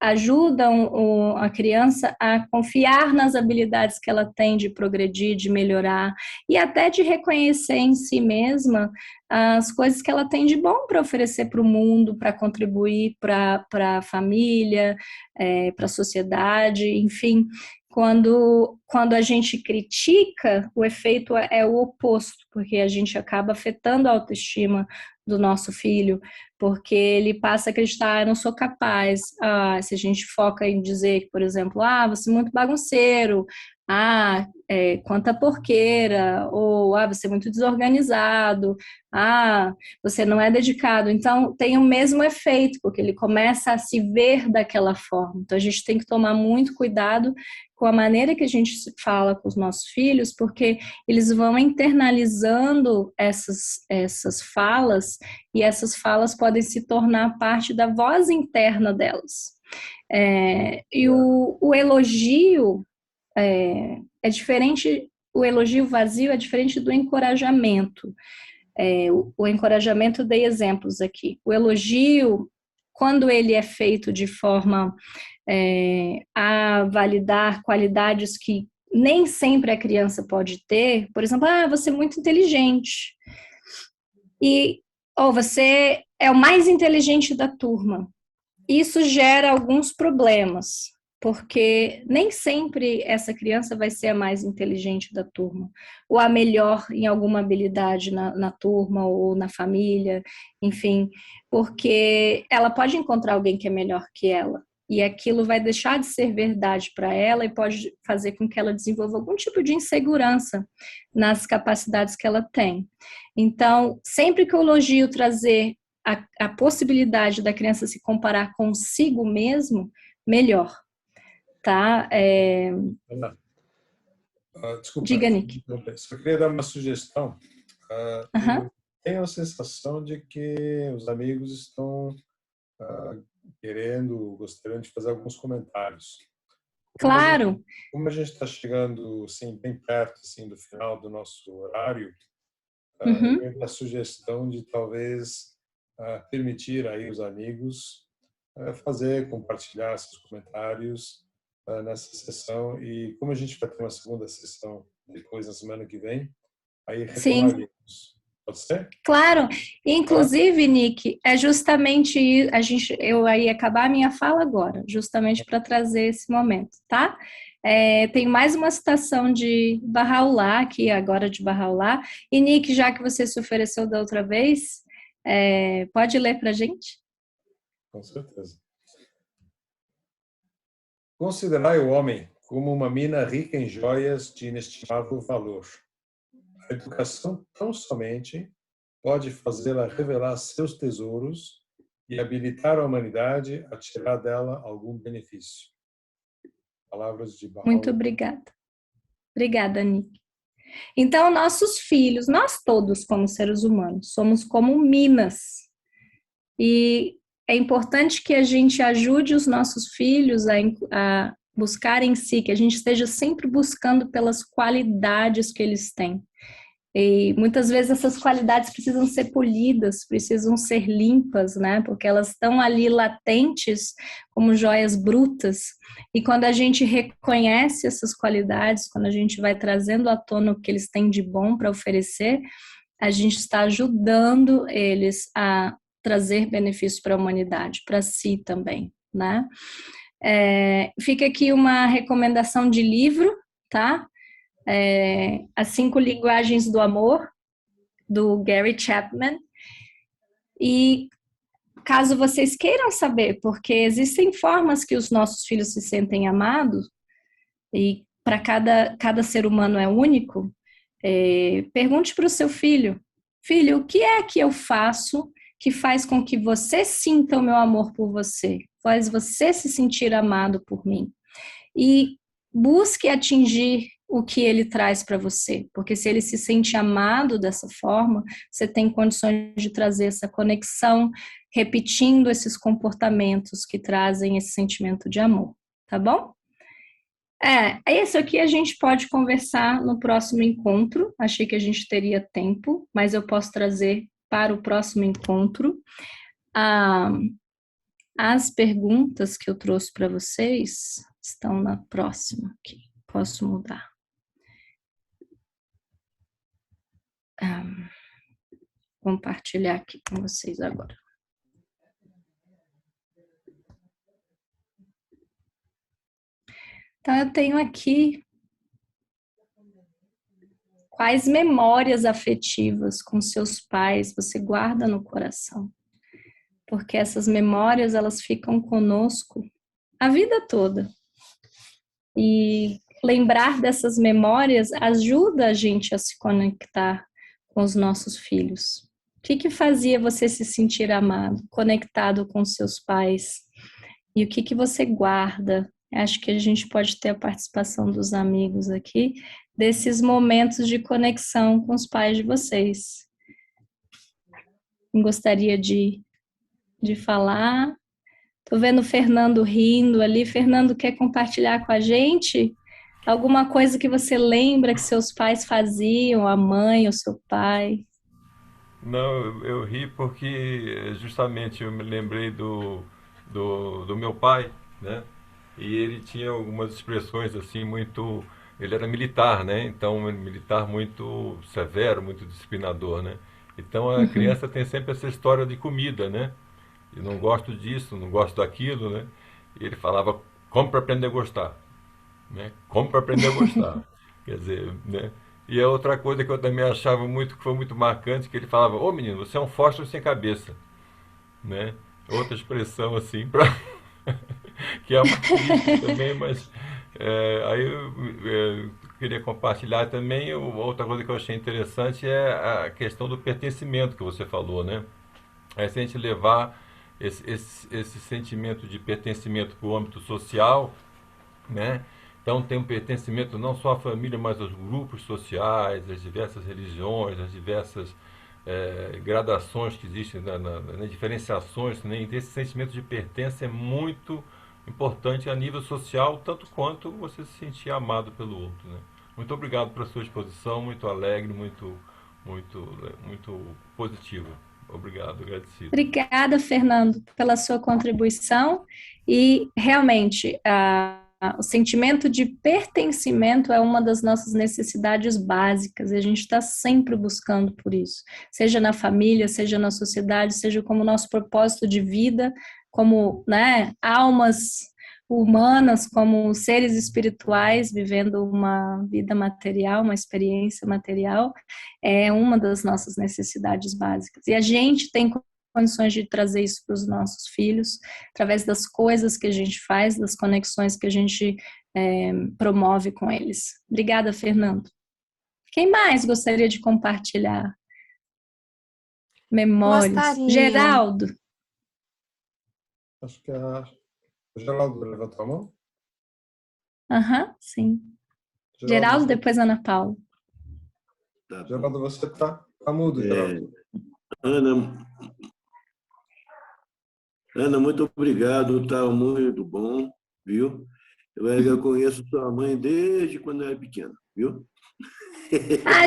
ajudam a criança a confiar nas habilidades que ela tem de progredir, de melhorar e até de reconhecer em si mesma as coisas que ela tem de bom para oferecer para o mundo, para contribuir para a família, para a sociedade, enfim. Quando a gente critica, o efeito é o oposto, porque a gente acaba afetando a autoestima do nosso filho, porque ele passa a acreditar, eu não sou capaz. Se a gente foca em dizer, por exemplo, você é muito bagunceiro, quanta porqueira, ou você é muito desorganizado, você não é dedicado. Então, tem o mesmo efeito, porque ele começa a se ver daquela forma. Então, a gente tem que tomar muito cuidado com a maneira que a gente fala com os nossos filhos, porque eles vão internalizando essas falas, e essas falas podem se tornar parte da voz interna delas. E o elogio é diferente, o elogio vazio é diferente do encorajamento. O encorajamento, eu dei exemplos aqui. O elogio, quando ele é feito de forma a validar qualidades que nem sempre a criança pode ter, por exemplo, você é muito inteligente, ou você é o mais inteligente da turma. Isso gera alguns problemas, porque nem sempre essa criança vai ser a mais inteligente da turma, ou a melhor em alguma habilidade na turma ou na família, enfim, porque ela pode encontrar alguém que é melhor que ela, e aquilo vai deixar de ser verdade para ela e pode fazer com que ela desenvolva algum tipo de insegurança nas capacidades que ela tem. Então, sempre que o elogio trazer a possibilidade da criança se comparar consigo mesmo, melhor. Tá? Desculpa, Diga, Nick. só queria dar uma sugestão. Uhum. Eu tenho a sensação de que os amigos estão gostariam de fazer alguns comentários. Claro. Como a gente está chegando assim, bem perto assim, do final do nosso horário, Uhum. eu tenho a sugestão de talvez permitir aí os amigos compartilhar seus comentários nessa sessão, e como a gente vai ter uma segunda sessão depois na semana que vem, aí retomaremos. Pode ser? Claro. Inclusive, Nick, é justamente eu ia acabar a minha fala agora, justamente para trazer esse momento, tá? Tem mais uma citação de Bahá'u'lláh aqui, agora de Bahá'u'lláh. E Nick, já que você se ofereceu da outra vez, pode ler para a gente? Com certeza. Considerai o homem como uma mina rica em joias de inestimável valor. A educação tão somente pode fazê-la revelar seus tesouros e habilitar a humanidade a tirar dela algum benefício. Palavras de Bahá'u'lláh. Muito obrigada. Obrigada, Nick. Então, nossos filhos, nós todos como seres humanos, somos como minas. E é importante que a gente ajude os nossos filhos a buscar em si, que a gente esteja sempre buscando pelas qualidades que eles têm. E muitas vezes essas qualidades precisam ser polidas, precisam ser limpas, né? Porque elas estão ali latentes como joias brutas. E quando a gente reconhece essas qualidades, quando a gente vai trazendo à tona o que eles têm de bom para oferecer, a gente está ajudando eles a trazer benefícios para a humanidade, para si também, né? Fica aqui uma recomendação de livro, tá? As 5 Linguagens do Amor, do Gary Chapman. E caso vocês queiram saber, porque existem formas que os nossos filhos se sentem amados, e para cada ser humano é único, pergunte para o seu filho: filho, o que é que eu faço que faz com que você sinta o meu amor por você? Faz você se sentir amado por mim? E busque atingir o que ele traz para você, porque se ele se sente amado dessa forma, você tem condições de trazer essa conexão, repetindo esses comportamentos que trazem esse sentimento de amor, tá bom? Isso aqui a gente pode conversar no próximo encontro. Achei que a gente teria tempo, mas eu posso trazer para o próximo encontro. As perguntas que eu trouxe para vocês estão na próxima aqui. Posso mudar. Compartilhar aqui com vocês agora. Então, eu tenho aqui quais memórias afetivas com seus pais você guarda no coração. Porque essas memórias, elas ficam conosco a vida toda. E lembrar dessas memórias ajuda a gente a se conectar com os nossos filhos. O que fazia você se sentir amado, conectado com seus pais? E o que você guarda? Acho que a gente pode ter a participação dos amigos aqui, desses momentos de conexão com os pais de vocês. Gostaria de falar. Estou vendo o Fernando rindo ali. Fernando, quer compartilhar com a gente alguma coisa que você lembra que seus pais faziam, a mãe, o seu pai? Não, eu ri porque justamente eu me lembrei do meu pai, né? E ele tinha algumas expressões assim muito... Ele era militar, né? Então, militar muito severo, muito disciplinador, né? Então, a criança tem sempre essa história de comida, né? Eu não gosto disso, não gosto daquilo, né? E ele falava, como para aprender a gostar, né? Como para aprender a gostar. Quer dizer, né? E a outra coisa que eu também achava muito, que foi muito marcante, que ele falava, ô menino, você é um fósforo sem cabeça, né? Outra expressão assim, que é uma crítica também, mas aí eu queria compartilhar também. Outra coisa que eu achei interessante é a questão do pertencimento que você falou, né? Se a gente levar esse sentimento de pertencimento para o âmbito social, né? Então tem um pertencimento não só à família, mas aos grupos sociais, às diversas religiões, às diversas gradações que existem, nas diferenciações, né? E esse sentimento de pertença é muito importante a nível social, tanto quanto você se sentir amado pelo outro, né? Muito obrigado pela sua exposição, muito alegre, muito positiva. Obrigado, agradecido. Obrigada, Fernando, pela sua contribuição. E, realmente, o sentimento de pertencimento é uma das nossas necessidades básicas, e a gente está sempre buscando por isso, seja na família, seja na sociedade, seja como nosso propósito de vida, como, né, almas humanas como seres espirituais vivendo uma vida material, uma experiência material, é uma das nossas necessidades básicas. E a gente tem condições de trazer isso para os nossos filhos, através das coisas que a gente faz, das conexões que a gente promove com eles. Obrigada, Fernando. Quem mais gostaria de compartilhar memórias? Gostaria. Geraldo. Acho que o Geraldo levantou a mão. Sim. Geraldo, depois Ana Paula. Tá bom. Geraldo, você tá mudo, Geraldo. Ana, muito obrigado, tá muito bom, viu? Eu conheço sua mãe desde quando eu era pequena, viu?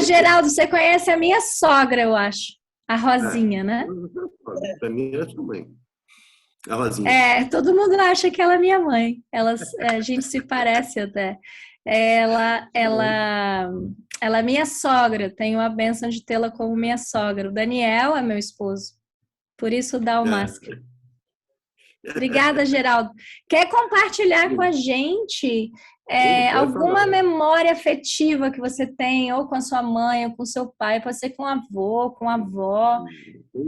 Geraldo, você conhece a minha sogra, eu acho. A Rosinha, né? Para mim era sua mãe. A Rosinha. Todo mundo acha que ela é minha mãe. A gente se parece até. Ela é minha sogra. Tenho a bênção de tê-la como minha sogra. O Daniel é meu esposo. Por isso dá o máscara. Obrigada, Geraldo. Quer compartilhar com a gente alguma memória afetiva que você tem, ou com a sua mãe, ou com seu pai? Pode ser com o avô, com a avó,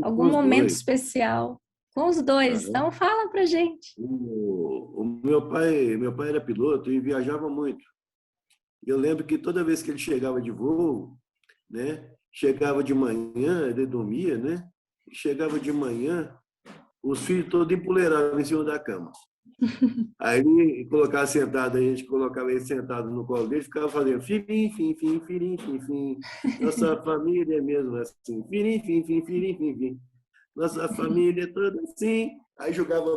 algum momento especial. Com os dois. Então, fala pra gente. O meu pai era piloto e viajava muito. Eu lembro que toda vez que ele chegava de voo, né? Chegava de manhã, ele dormia, né? Chegava de manhã, os filhos todos empoleiravam em cima da cama. Aí ele colocava sentado, a gente colocava ele sentado no colo dele, ficava fazendo firim, fim, fim, firim, fim, fim. Nossa família é mesmo assim, firim, fim, fim, firim, fim, fim. Nossa família é toda assim. Aí jogava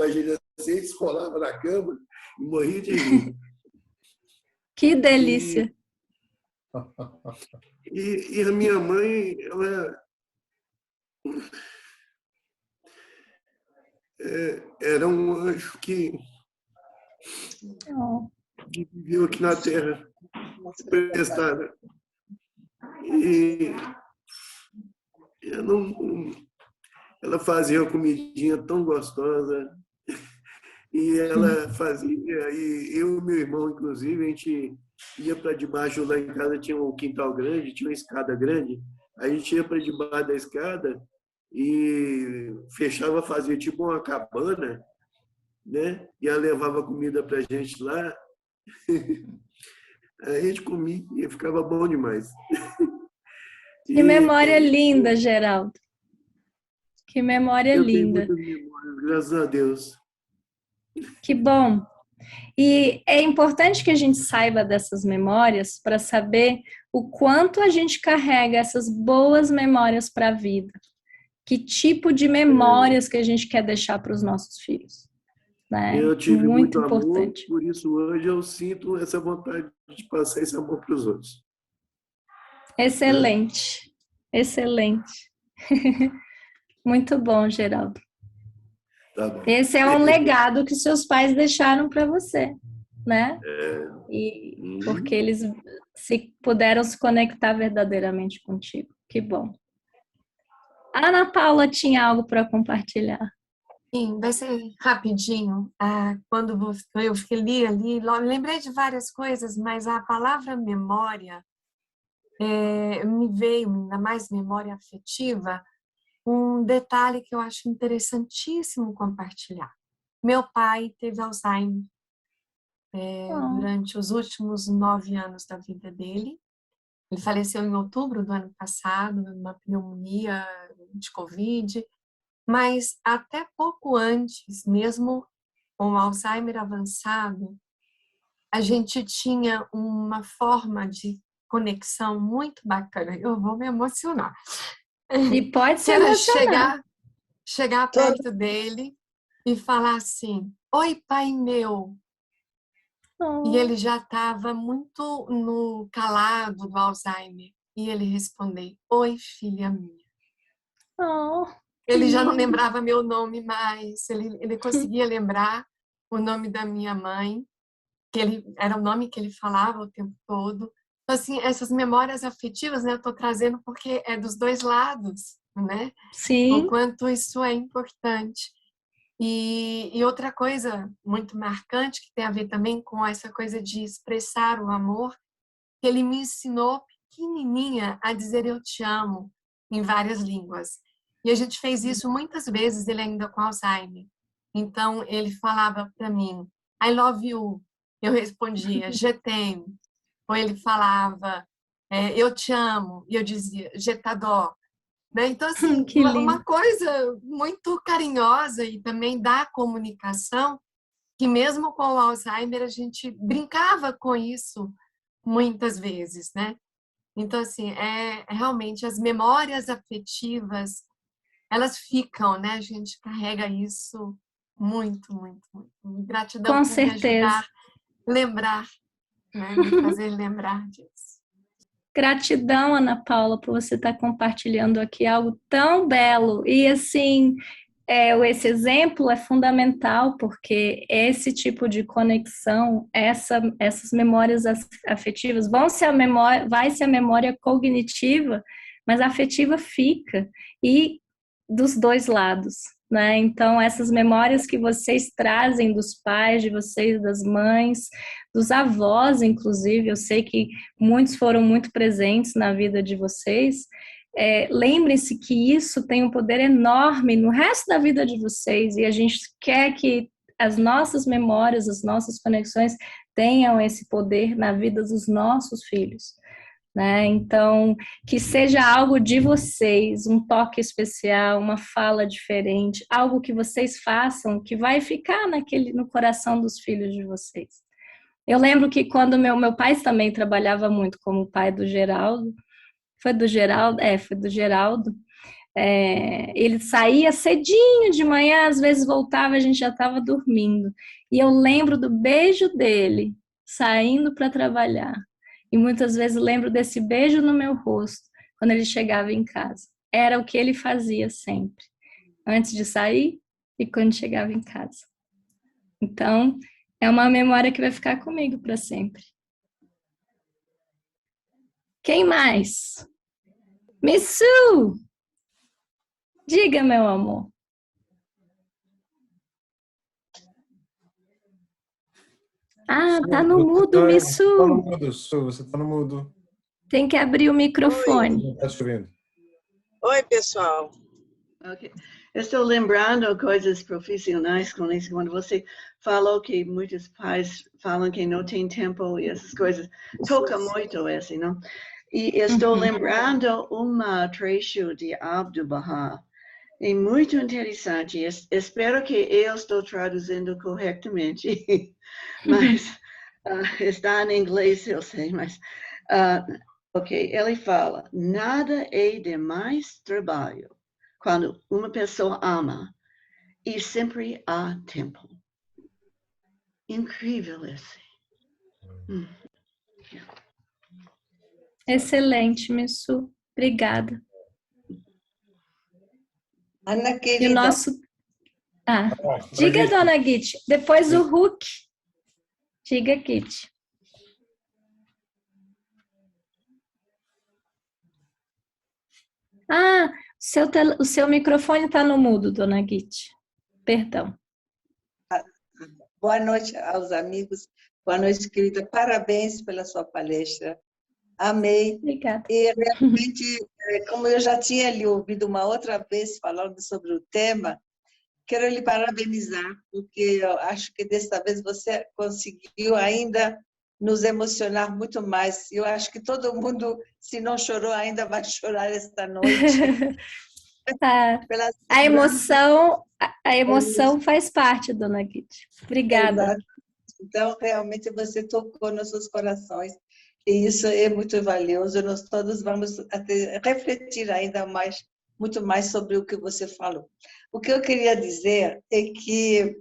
a gente assim, esfolava na cama e morria de rir. Que delícia! E a minha mãe, ela era um anjo que viveu aqui na Terra, prestada. E ela fazia uma comidinha tão gostosa. E ela fazia, e eu e meu irmão, inclusive, a gente ia para debaixo, lá em casa tinha um quintal grande, tinha uma escada grande, a gente ia para debaixo da escada e fechava, fazia tipo uma cabana, né? E ela levava comida para a gente lá, a gente comia e ficava bom demais. Que memória linda, Geraldo. Que memória linda. Tenho muitas memórias, graças a Deus. Que bom. E é importante que a gente saiba dessas memórias para saber o quanto a gente carrega essas boas memórias para a vida. Que tipo de memórias que a gente quer deixar para os nossos filhos. Né? Eu tive muito importante. amor, por isso hoje eu sinto essa vontade de passar esse amor para os outros. Excelente, excelente. Muito bom, Geraldo. Tá bom. Esse é um legado que seus pais deixaram para você, né? Porque eles puderam se conectar verdadeiramente contigo. Que bom. A Ana Paula tinha algo para compartilhar. Sim, vai ser rapidinho. Quando eu li ali, lembrei de várias coisas, mas a palavra memória me veio, ainda mais memória afetiva, um detalhe que eu acho interessantíssimo compartilhar. Meu pai teve Alzheimer durante os últimos 9 anos da vida dele. Ele faleceu em outubro do ano passado, uma pneumonia de Covid, mas até pouco antes, mesmo com o Alzheimer avançado, a gente tinha uma forma de conexão muito bacana. Eu vou me emocionar. E pode se emocionar. Chegar perto dele e falar assim, oi, pai meu. E ele já estava muito no calado do Alzheimer. E ele respondeu, oi, filha minha. Ele já não lembrava meu nome mais. Ele conseguia lembrar o nome da minha mãe, que era o nome que ele falava o tempo todo. Então, assim, essas memórias afetivas, né, eu estou trazendo porque é dos dois lados, né? Sim. O quanto isso é importante. E outra coisa muito marcante, que tem a ver também com essa coisa de expressar o amor, que ele me ensinou, pequenininha, a dizer eu te amo em várias línguas. E a gente fez isso muitas vezes, ele ainda com Alzheimer. Então, ele falava para mim, I love you. Eu respondia, je t'aime. Ou ele falava, eu te amo. E eu dizia, je t'adore. Né? Então, assim, Que lindo. uma coisa muito carinhosa e também da comunicação, que mesmo com o Alzheimer a gente brincava com isso muitas vezes, né? Então, assim, realmente as memórias afetivas, elas ficam, né? A gente carrega isso muito, muito, muito. Gratidão Com por me certeza. ajudar a lembrar, né? Me fazer lembrar disso. Gratidão, Ana Paula, por você estar compartilhando aqui algo tão belo. E, assim, esse exemplo é fundamental, porque esse tipo de conexão, essas memórias afetivas, vai ser a memória cognitiva, mas a afetiva fica, e dos dois lados, né? Então, essas memórias que vocês trazem dos pais, de vocês, das mães, dos avós, inclusive, eu sei que muitos foram muito presentes na vida de vocês. Lembrem-se que isso tem um poder enorme no resto da vida de vocês, e a gente quer que as nossas memórias, as nossas conexões tenham esse poder na vida dos nossos filhos, né? Então, que seja algo de vocês, um toque especial, uma fala diferente, algo que vocês façam que vai ficar no coração dos filhos de vocês. Eu lembro que quando meu pai também trabalhava muito como pai do Geraldo, foi do Geraldo, ele saía cedinho de manhã, às vezes voltava, a gente já estava dormindo, e eu lembro do beijo dele saindo para trabalhar, e muitas vezes lembro desse beijo no meu rosto quando ele chegava em casa. Era o que ele fazia sempre, antes de sair e quando chegava em casa. Então, é uma memória que vai ficar comigo para sempre. Quem mais? Missu! Diga, meu amor. Tá no mudo, Missu. Tá no mudo, Su, você tá no mudo. Tem que abrir o microfone. Não tá te ouvindo. Oi, pessoal. Okay. Eu estou lembrando coisas profissionais com isso, quando você falou que muitos pais falam que não tem tempo e essas coisas. Toca muito esse, não? E estou lembrando trecho de Abdu'l-Bahá. É muito interessante. Espero que eu estou traduzindo corretamente, mas está em inglês, eu sei, mas... ok, ele fala, nada é de mais trabalho quando uma pessoa ama e sempre há tempo. Incrível esse. Excelente, Missu. Obrigada. Ana E querida, o nosso... diga, dona Git. Depois o Hulk. Diga, Git. O seu microfone está no mudo, dona Git. Perdão. boa noite aos amigos. Boa noite, querida. Parabéns pela sua palestra. Amei. Obrigada. E realmente, como eu já tinha lhe ouvido uma outra vez falando sobre o tema, quero lhe parabenizar, porque eu acho que desta vez você conseguiu ainda nos emocionar muito mais. Eu acho que todo mundo, se não chorou, ainda vai chorar esta noite. A emoção faz parte, dona Git. Obrigada. Exato. Então, realmente, você tocou nossos corações. E isso é muito valioso. Nós todos vamos refletir ainda mais, muito mais sobre o que você falou. O que eu queria dizer é que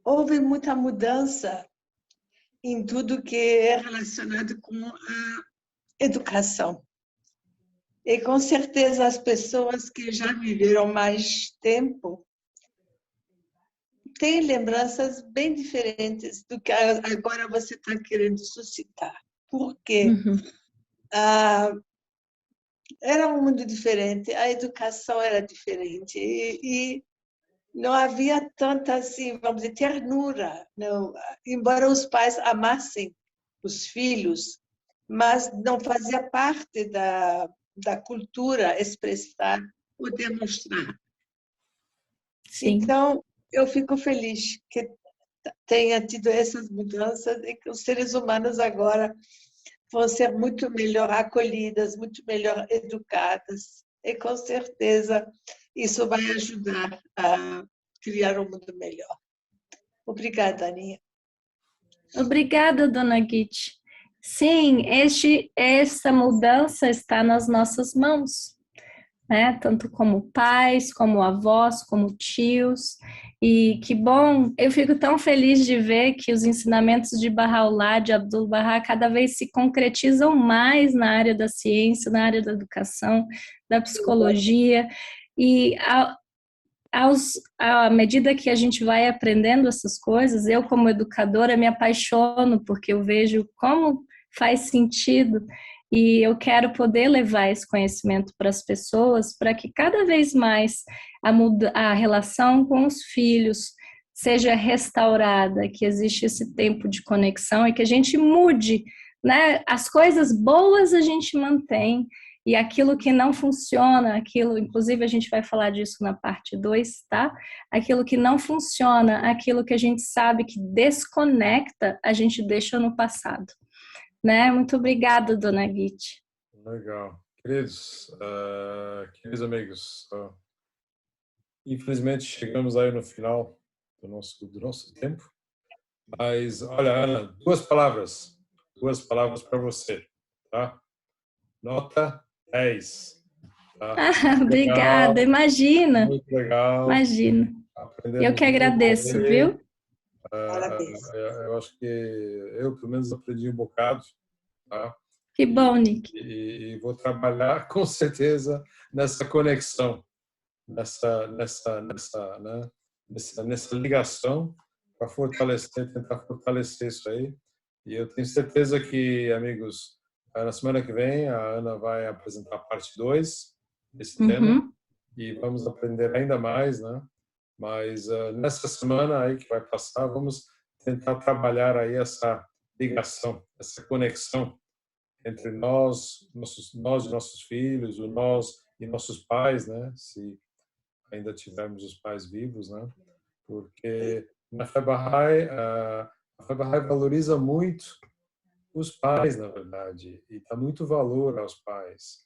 houve muita mudança em tudo que é relacionado com a educação. E com certeza as pessoas que já viveram mais tempo têm lembranças bem diferentes do que agora você está querendo suscitar. Por quê? era um mundo diferente, a educação era diferente e não havia tanta, assim, vamos dizer, ternura. Não, embora os pais amassem os filhos, mas não fazia parte da cultura expressar ou demonstrar. Sim. Então, eu fico feliz que tenha tido essas mudanças e que os seres humanos agora vão ser muito melhor acolhidas, muito melhor educadas. E, com certeza, isso vai ajudar a criar um mundo melhor. Obrigada, Aninha. Obrigada, dona Guite. Sim, essa mudança está nas nossas mãos, né? Tanto como pais, como avós, como tios. E que bom, eu fico tão feliz de ver que os ensinamentos de Baha'u'lláh, de Abdu'l-Bahá, cada vez se concretizam mais na área da ciência, na área da educação, da psicologia. E à medida que a gente vai aprendendo essas coisas, eu como educadora me apaixono, porque eu vejo como faz sentido e eu quero poder levar esse conhecimento para as pessoas, para que cada vez mais a relação com os filhos seja restaurada, que existe esse tempo de conexão e que a gente mude, né? As coisas boas a gente mantém, e aquilo que não funciona, inclusive a gente vai falar disso na parte 2, tá? Aquilo que não funciona, aquilo que a gente sabe que desconecta, a gente deixa no passado. Né? Muito obrigada, dona Guite. Legal. Queridos amigos, infelizmente chegamos aí no final do nosso tempo, mas olha, Ana, duas palavras para você, tá? Nota 10. Tá? Obrigada, imagina. Muito legal. Imagina. Eu que agradeço, viu? Eu acho que eu, pelo menos, aprendi um bocado. Tá? Que bom, Nick. E vou trabalhar, com certeza, nessa conexão, nessa ligação, para tentar fortalecer isso aí. E eu tenho certeza que, amigos, na semana que vem, a Ana vai apresentar a parte 2 desse tema e vamos aprender ainda mais, né? Mas nessa semana aí que vai passar, vamos tentar trabalhar aí essa ligação, essa conexão entre nós e nossos filhos, o nós e nossos pais, né? Se ainda tivermos os pais vivos, né? Porque na fé Bahá'í, a fé Bahá'í valoriza muito os pais, na verdade, e dá muito valor aos pais.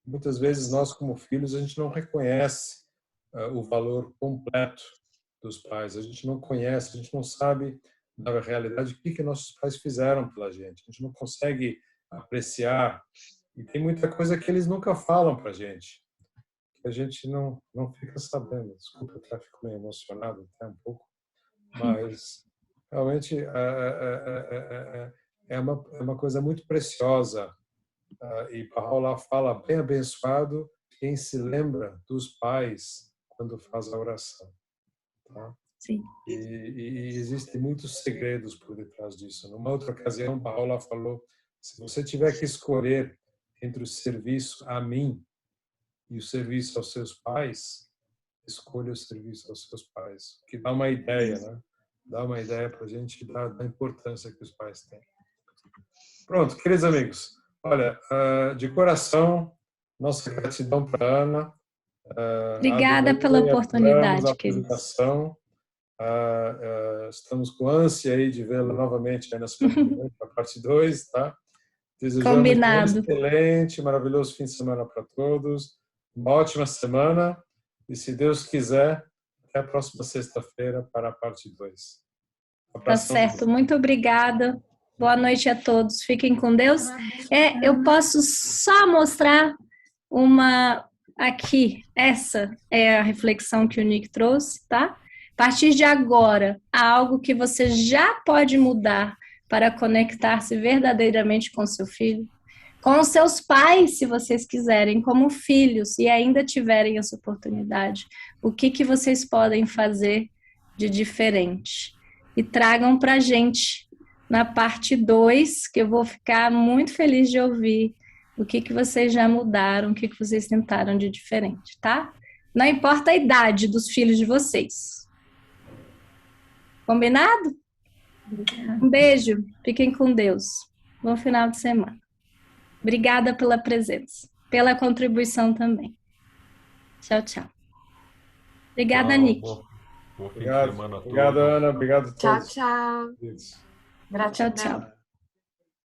Muitas vezes nós, como filhos, a gente não reconhece o valor completo dos pais. A gente não conhece, a gente não sabe, na realidade, o que nossos pais fizeram pela gente. A gente não consegue apreciar. E tem muita coisa que eles nunca falam para a gente, que a gente não fica sabendo. Desculpa, eu fico meio emocionado até um pouco, mas realmente é uma coisa muito preciosa. E Baha'u'lláh fala: bem abençoado quem se lembra dos pais quando faz a oração. Tá? Sim. E existem muitos segredos por detrás disso. Numa outra ocasião, Baha'u'lláh falou: se você tiver que escolher entre o serviço a mim e o serviço aos seus pais, escolha o serviço aos seus pais. Que dá uma ideia, né? Dá uma ideia para a gente da importância que os pais têm. Pronto, queridos amigos. Olha, de coração, nossa gratidão para a Ana. Obrigada pela oportunidade, queridos. Estamos com ânsia aí de vê-la novamente aí na semana a parte 2, tá? Desejamos Combinado. Um excelente, maravilhoso fim de semana para todos. Uma ótima semana. E, se Deus quiser, até a próxima sexta-feira para a parte 2. Tá certo. Muito obrigada. Boa noite a todos. Fiquem com Deus. Eu posso só mostrar aqui. Essa é a reflexão que o Nick trouxe, tá? A partir de agora, há algo que você já pode mudar para conectar-se verdadeiramente com seu filho, com os seus pais, se vocês quiserem, como filhos, e ainda tiverem essa oportunidade. O que vocês podem fazer de diferente? E tragam para a gente na parte 2, que eu vou ficar muito feliz de ouvir O que que vocês já mudaram, o que que vocês tentaram de diferente, tá? Não importa a idade dos filhos de vocês. Combinado? Um beijo, fiquem com Deus. Bom final de semana. Obrigada pela presença, pela contribuição também. Tchau, tchau. Obrigada, Nick. Bom fim de semana a todos. Obrigado, Ana. Obrigado a Tchau, todos. tchau. Isso. Gratidão. Tchau, tchau.